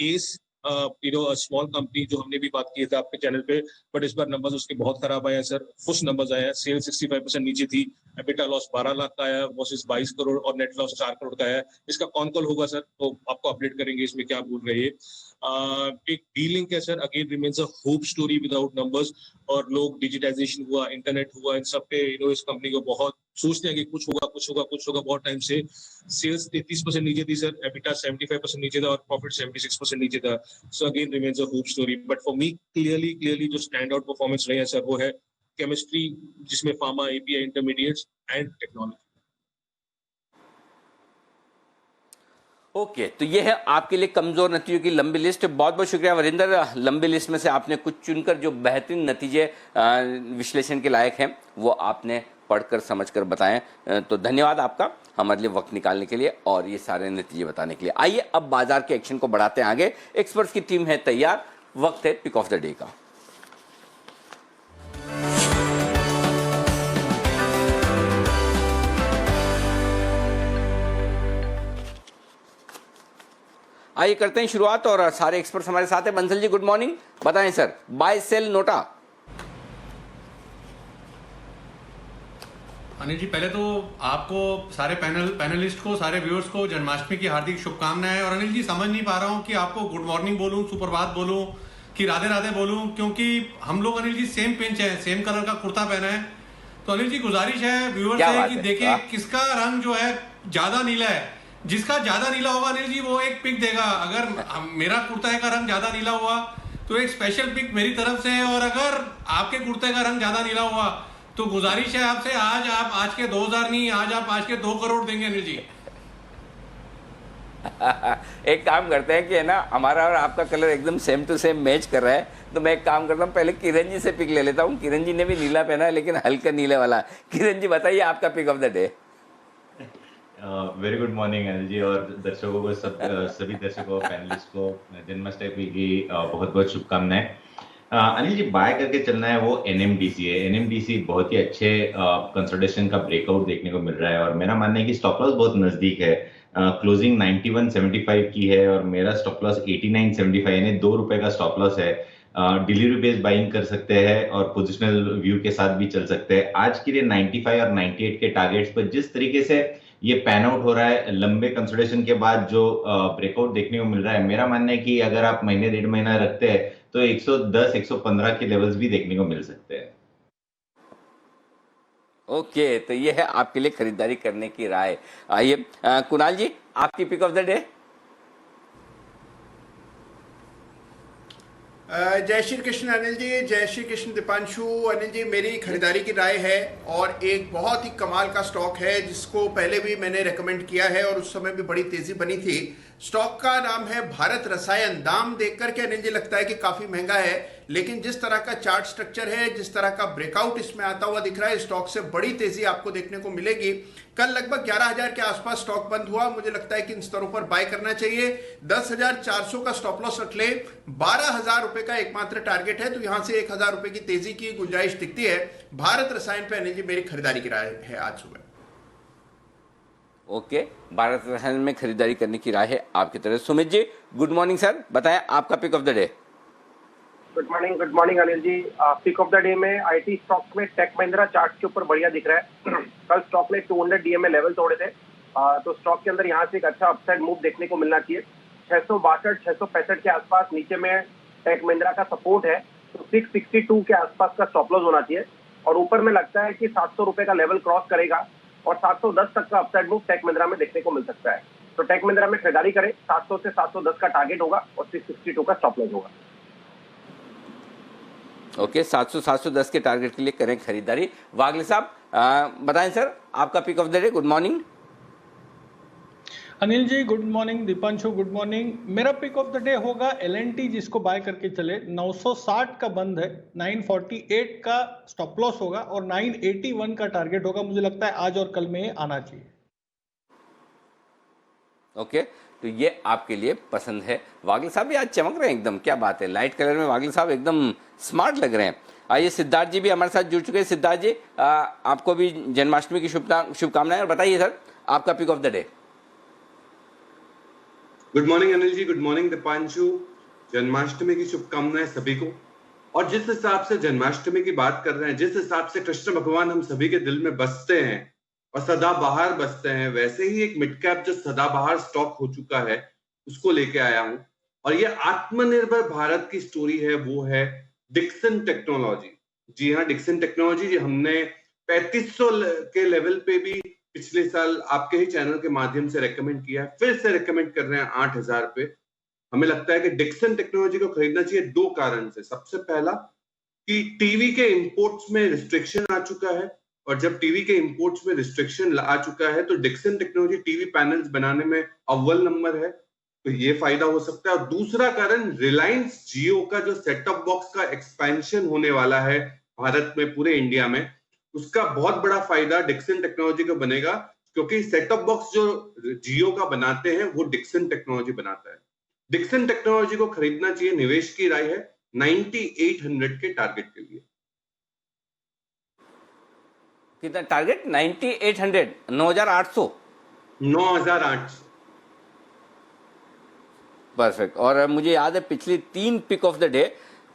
S small company जो हमने भी बात की थी आपके चैनल पे, बट इस बार नंबर्स उसके बहुत खराब आए हैं सर, फुस नंबर्स आए हैं। सेल 65% नीचे थी, एबिटा लॉस 12 लाख का आया वर्सेस 22 करोड़, और नेट लॉस 4 करोड़ का आया। इसका कौन कॉल होगा सर, तो आपको अपडेट करेंगे इसमें क्या बोल रहे हैं। एक डी-लिंक है sir, again remains a hope story without numbers, और लोग डिजिटाइजेशन हुआ, इंटरनेट हुआ, इन सब पे इस कंपनी को बहुत सोचते हैं कि कुछ होगा कुछ होगा कुछ होगा बहुत टाइम से। सेल्स 33% नीचे थी सर, एबिटा 75% नीचे था, और प्रॉफिट 76% नीचे था। So again remains a hope story, but for me clearly जो स्टैंड आउट परफॉर्मेंस रहे हैं सर, वो है केमिस्ट्री, जिसमें pharma, API, intermediates and technology.
Okay तो ये है आपके लिए कमजोर नतीजों की लंबी लिस्ट। बहुत बहुत शुक्रिया वरिंदर, लंबी लिस्ट में से आपने कुछ चुनकर जो बेहतरीन नतीजे विश्लेषण के लायक हैं वो आपने पढ़कर समझकर बताएं, तो धन्यवाद आपका हमारे लिए वक्त निकालने के लिए और ये सारे नतीजे बताने के लिए। आइए अब बाजार के एक्शन को बढ़ाते हैं आगे। एक्सपर्ट्स की टीम है तैयार, वक्त है पिक ऑफ द डे का। आइए करते हैं शुरुआत और सारे एक्सपर्ट्स हमारे साथ हैं। बंसल जी गुड मॉर्निंग, बताएं सर, बाय सेल नोटा।
अनिल जी पहले तो आपको, सारे पैनलिस्ट को, सारे व्यूअर्स को जन्माष्टमी की हार्दिक शुभकामनाएं। और अनिल जी समझ नहीं पा रहा हूं कि आपको गुड मॉर्निंग बोलूं, सुप्रभात बोलूं कि राधे राधे बोलूं, क्योंकि हम लोग अनिल जी सेम पिंच है, सेम कलर का कुर्ता पहना है। तो अनिल जी गुजारिश है व्यूअर्स से कि देखिए किसका रंग जो है ज्यादा नीला है। जिसका ज्यादा नीला होगा अनिल जी वो एक पिक देगा। अगर मेरा कुर्ते का रंग ज्यादा नीला हुआ तो एक स्पेशल पिक मेरी तरफ से है, और अगर आपके कुर्ते का रंग ज्यादा नीला हुआ तो गुजारिश है आपसे, आज के 2000 नहीं, आज के 2 करोड़ देंगे अनिल जी।
एक काम करते हैं कि है ना, हमारा और आपका कलर एकदम सेम टू सेम मैच कर रहा है, तो मैं एक काम करता हूँ, पहले किरण जी से पिक ले लेता हूँ। किरण जी ने भी नीला पहना है लेकिन हल्का नीले वाला। किरण जी बताइए आपका pick of the day.
Very good morning Anil ji, और दर्शकों को, सभी दर्शकों पैनलिस्ट को जन्माष्टमी की बहुत बहुत शुभकामनाएं। अनिल जी, बाय करके चलना है वो एनएमडीसी है। एनएमडीसी बहुत ही अच्छे कंसोलिडेशन का ब्रेकआउट देखने को मिल रहा है और मेरा मानना है कि स्टॉप लॉस बहुत नजदीक है। क्लोजिंग 91.75 की है और मेरा स्टॉप लॉस 89.75 यानी ₹2 का स्टॉप लॉस है। डिलीवरी बेस्ड बाइंग कर सकते हैं और पोजिशनल व्यू के साथ भी चल सकते हैं। आज के लिए 95 और 98 के टारगेट्स पर जिस तरीके से ये पैन आउट हो रहा है, लंबे कंसोलिडेशन के बाद जो ब्रेकआउट देखने को मिल रहा है, मेरा मानना है कि अगर आप महीने 1.5 महीना रखते हैं तो 110 115 के लेवल्स भी देखने को मिल सकते हैं।
ओके, तो ये है आपके लिए खरीदारी करने की राय। आइए कुणाल जी, आपकी पिक ऑफ द डे।
जय श्री कृष्ण अनिल जी, जय श्री कृष्ण दीपांशु। अनिल जी, मेरी खरीदारी की राय है और एक बहुत ही कमाल का स्टॉक है जिसको पहले भी मैंने रेकमेंड किया है और उस समय भी बड़ी तेजी बनी थी। स्टॉक का नाम है भारत रसायन। दाम देख करके अनिल जी लगता है कि काफी महंगा है, लेकिन जिस तरह का चार्ट स्ट्रक्चर है, जिस तरह का ब्रेकआउट इसमें आता हुआ दिख रहा है, स्टॉक से बड़ी तेजी आपको देखने को मिलेगी। कल लगभग 11,000 के आसपास स्टॉक बंद हुआ। मुझे लगता है कि इन स्तरों पर बाय करना चाहिए। 10,400 का स्टॉप लॉस रख ले। 12,000 रुपए का एकमात्र टारगेट है, तो यहां से 1,000 रुपए की तेजी की गुंजाइश दिखती है। भारत रसायन पे अनिल जी मेरी खरीदारी की राय है आज सुबह।
ओके, भारत रसायन में खरीदारी करने की राय है आपकी तरफ। Sumit ji, good morning sir, बताएं आपका pick of the day.
Good morning Anil ji. Pick of the day में आईटी स्टॉक्स में टेक महिंद्रा चार्ट के ऊपर बढ़िया दिख रहा है। कल स्टॉक ने 200 डीएमए लेवल तोड़े थे, तो स्टॉक के अंदर यहाँ से एक अच्छा अपसाइड मूव देखने को मिलना चाहिए। 662 665 के आसपास नीचे में टेक महिंद्रा का सपोर्ट है, तो 662 के आसपास का स्टॉप लॉस होना चाहिए और ऊपर में लगता है कि 700 रुपए का लेवल क्रॉस करेगा और 710 तक का अपसाइड मूव टेक महिंद्रा में देखने को मिल सकता है। तो टेक महिंद्रा में खरीदारी करें। 700 से 710 का टारगेट होगा और 662 का स्टॉप लॉस होगा।
ओके, 700-710 के टारगेट के लिए करें खरीदारी। वागले साहब बताएं सर, आपका pick of the day. Good morning
Anil ji, good morning. Deepanshu, good morning. मेरा पिक ऑफ द डे होगा एलएनटी, जिसको बाय करके चले। 960 का बंद है, 948 का स्टॉप लॉस होगा और 981 का टारगेट होगा। मुझे लगता है आज और कल में ये आना चाहिए।
ओके, तो ये आपके लिए पसंद है। वागले साहब भी आज चमक रहे हैं एकदम, क्या बात है, लाइट कलर में वागले साहब एकदम स्मार्ट लग रहे हैं। आइए सिद्धार्थ जी भी हमारे साथ जुड़ चुके हैं। सिद्धार्थ जी, आपको भी जन्माष्टमी की शुभकामनाएं और बताइए सर आपका pick of the day.
Good morning Anil ji, good morning Deepanshu. Janmashtami की शुभकामनाएं सभी को। और जिस हिसाब से जन्माष्टमी की बात कर रहे हैं, जिस हिसाब से कृष्ण भगवान हम सभी के दिल में बसते हैं और सदाबहार बसते हैं, वैसे ही एक मिड कैप जो सदाबहार स्टॉक हो चुका है उसको लेके आया हूं। और ये आत्मनिर्भर भारत की स्टोरी है, वो है डिक्सन टेक्नोलॉजी। जी हाँ, डिक्सन टेक्नोलॉजी जी हमने 3500 के लेवल पे भी पिछले साल आपके ही चैनल के माध्यम से रेकमेंड किया है, फिर से रेकमेंड कर रहे हैं 8,000 पे। हमें लगता है कि डिक्सन टेक्नोलॉजी को खरीदना चाहिए 2 कारण से। सबसे पहला कि टीवी के इंपोर्ट्स में रिस्ट्रिक्शन आ चुका है और जब टीवी के इंपोर्ट्स में रिस्ट्रिक्शन आ चुका है तो डिक्सन टेक्नोलॉजी टीवी पैनल्स बनाने में अव्वल नंबर है, तो ये फायदा हो सकता है। और दूसरा कारण, रिलायंस जियो का जो सेट टॉप बॉक्स का एक्सपेंशन होने वाला है भारत में, पूरे इंडिया में, उसका बहुत बड़ा फायदा डिक्सन टेक्नोलॉजी को बनेगा, क्योंकि सेट टॉप बॉक्स जो जियो का बनाते हैं वो डिक्सन टेक्नोलॉजी बनाता है। डिक्सन टेक्नोलॉजी को खरीदना चाहिए। निवेश की राय है 9800 के टारगेट के लिए।
कितना टारगेट? 9800, 9800
9800।
परफेक्ट। और मुझे याद है पिछली 3 पिक ऑफ द डे,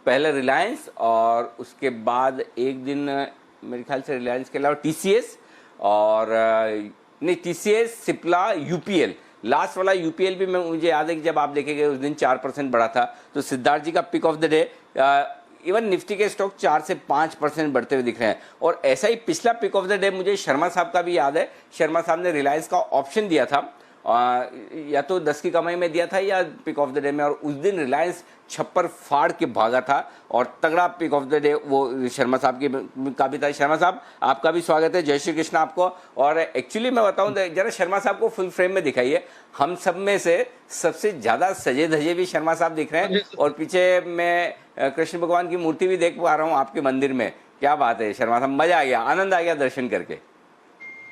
पहले रिलायंस और उसके बाद एक दिन मेरे ख्याल से रिलायंस के अलावा टीसीएस और नहीं, टीसीएस, सिप्ला, यूपीएल, लास्ट वाला यूपीएल भी मुझे याद है कि जब आप देखेंगे उस दिन 4% बढ़ा था। तो सिद्धार्थ जी का pick of the day, even Nifty के स्टॉक 4 से 5% बढ़ते हुए दिख रहे हैं। और ऐसा ही पिछला पिक ऑफ द डे मुझे शर्मा साहब का भी याद है। शर्मा साहब ने रिलायंस का ऑप्शन दिया था, या तो 10 की कमाई में दिया था या पिक ऑफ द डे में, और उस दिन रिलायंस छप्पर फाड़ के भागा था और तगड़ा पिक ऑफ द डे वो शर्मा साहब का भी था। शर्मा साहब आपका भी स्वागत है, जय श्री कृष्ण आपको। और एक्चुअली मैं बताऊं, जरा शर्मा साहब को फुल फ्रेम में दिखाइए। हम सब में से सबसे ज्यादा सजे धजे भी शर्मा साहब दिख रहे हैं और पीछे मैं कृष्ण भगवान की मूर्ति भी देख पा रहा हूँ आपके मंदिर में। क्या बात है शर्मा साहब, मजा आ गया, आनंद आ गया दर्शन करके।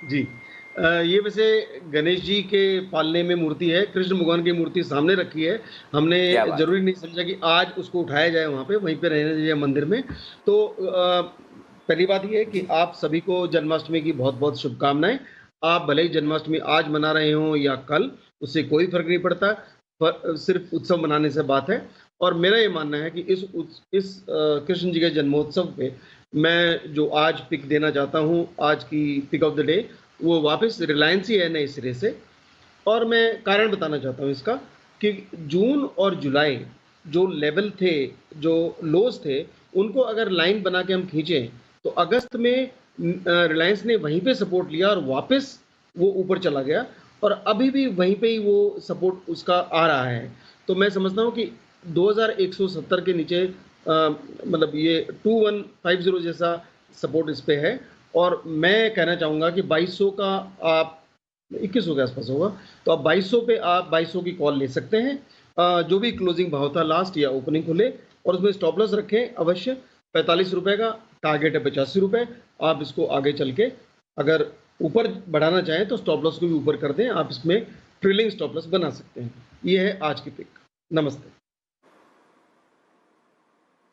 जी,
ये वैसे गणेश जी के पालने में मूर्ति है, कृष्ण भगवान की मूर्ति सामने रखी है। हमने जरूरी नहीं समझा कि आज उसको उठाया जाए, वहाँ पे वहीं पे रहने दीजिए मंदिर में। तो पहली बात ये है कि आप सभी को जन्माष्टमी की बहुत बहुत शुभकामनाएं। आप भले ही जन्माष्टमी आज मना रहे हो या कल, उससे कोई फर्क नहीं पड़ता, सिर्फ उत्सव मनाने से बात है। और मेरा ये मानना है कि इस कृष्ण जी के जन्मोत्सव पे मैं जो आज पिक देना चाहता हूँ, आज की पिक ऑफ द डे, वो वापस रिलायंस ही है नए सिरे से। और मैं कारण बताना चाहता हूँ इसका कि जून और जुलाई जो लेवल थे, जो लोज थे, उनको अगर लाइन बना के हम खींचें तो अगस्त में रिलायंस ने वहीं पे सपोर्ट लिया और वापस वो ऊपर चला गया, और अभी भी वहीं पे ही वो सपोर्ट उसका आ रहा है। तो मैं समझता हूँ कि 2170 के नीचे मतलब ये 2150 जैसा सपोर्ट इस पे है। और मैं कहना चाहूँगा कि 2200 का आप 2100 के आसपास होगा, तो आप 2200 पे आप 2200 की कॉल ले सकते हैं। जो भी क्लोजिंग भाव था लास्ट या ओपनिंग खुले, और उसमें स्टॉप लॉस रखें अवश्य। 45 रुपये का टारगेट है, 85 रुपये। आप इसको आगे चल के अगर ऊपर बढ़ाना चाहें तो स्टॉप लॉस को भी ऊपर कर दें, आप इसमें ट्रिलिंग स्टॉप लॉस बना सकते हैं। ये है आज की पिक। नमस्ते।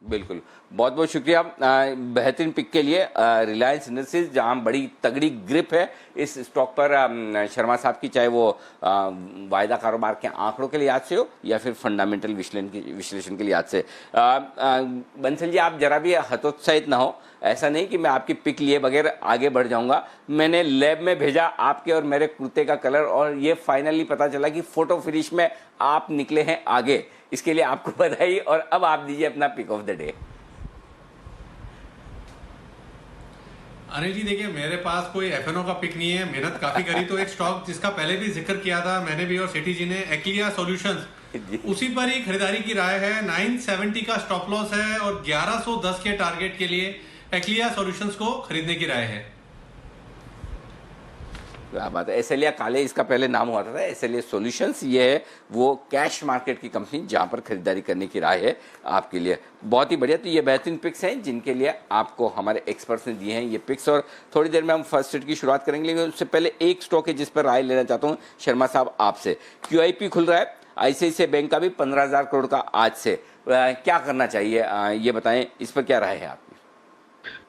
बिल्कुल, बहुत बहुत शुक्रिया बेहतरीन पिक के लिए। रिलायंस इंडस्ट्रीज जहां बड़ी तगड़ी ग्रिप है इस स्टॉक पर शर्मा साहब की, चाहे वो वायदा कारोबार के आंकड़ों के लिहाज से हो या फिर फंडामेंटल विश्लेषण के लिहाज से। बंसल जी, आप जरा भी हतोत्साहित ना हो। ऐसा नहीं कि मैं आपकी पिक लिए बगैर आगे बढ़ जाऊंगा। मैंने लैब में भेजा आपके और मेरे कुर्ते का कलर, और ये फाइनली पता चला कि फोटो फिनिश में आप निकले हैं आगे। इसके लिए आपको बधाई। और अब आप दीजिए अपना pick of the day.
Anil ji, देखिए मेरे पास कोई एफएनओ का पिक नहीं है, मेहनत काफी करी। तो एक स्टॉक जिसका पहले भी जिक्र किया था मैंने भी और सेठी जी ने, एक्लिया सॉल्यूशंस, उसी पर ही खरीदारी की राय है। 970 का स्टॉप लॉस है और 1110 के टारगेट के लिए एक्लिया सॉल्यूशंस को खरीदने की राय है।
क्या बात है। एसएलिया काले इसका पहले नाम हुआ था, एसएलिया सॉल्यूशंस। ये है वो कैश मार्केट की कंपनी जहां पर खरीदारी करने की राय है आपके लिए। बहुत ही बढ़िया। तो ये बेहतरीन पिक्स हैं जिनके लिए आपको हमारे एक्सपर्ट्स ने दिए हैं ये पिक्स। और थोड़ी देर में हम फर्स्ट सेट की शुरुआत करेंगे, लेकिन उससे पहले एक स्टॉक है जिस पर राय लेना चाहता हूँ शर्मा साहब आपसे। QIP खुल रहा है ICICI बैंक का भी 15,000 करोड़ का आज से। क्या करना चाहिए ये बताएं, इस पर क्या राय है आपकी?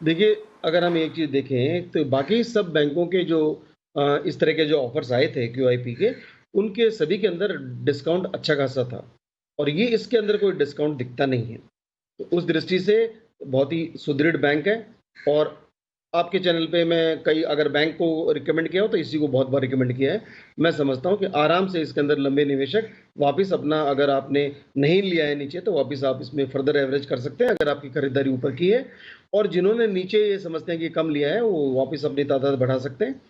देखिए, अगर हम एक चीज देखें तो बाकी सब बैंकों के जो इस तरह के जो ऑफर्स आए थे QIP के, उनके सभी के अंदर डिस्काउंट अच्छा खासा था, और ये इसके अंदर कोई डिस्काउंट दिखता नहीं है। तो उस दृष्टि से बहुत ही सुदृढ़ बैंक है। और आपके चैनल पे मैं कई अगर बैंक को रिकमेंड किया हो तो इसी को बहुत बार रिकमेंड किया है। मैं समझता हूँ कि आराम से इसके अंदर लंबे निवेशक वापस अपना, अगर आपने नहीं लिया है नीचे तो वापस आप इसमें फर्दर एवरेज कर सकते हैं अगर आपकी खरीदारी ऊपर की है। और जिन्होंने नीचे ये समझते हैं कि कम लिया है वो वापस अपनी तादाद बढ़ा सकते हैं।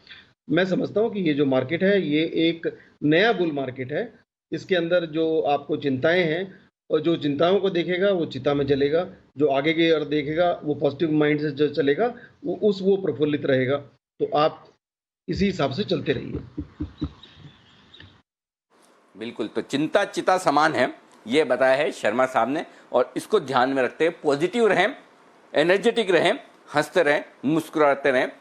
मैं समझता हूँ कि ये जो मार्केट है ये एक नया बुल मार्केट है। इसके अंदर जो आपको चिंताएं हैं, और जो चिंताओं को देखेगा वो चिता में जलेगा, जो आगे की ओर देखेगा वो पॉजिटिव माइंड से जो चलेगा वो प्रफुल्लित रहेगा। तो आप इसी हिसाब से चलते रहिए।
बिल्कुल, तो चिंता चिता समान है ये बताया है शर्मा साहब ने, और इसको ध्यान में रखते हैं पॉजिटिव रहें, एनर्जेटिक रहें, हंसते रहें, मुस्कुराते रहें,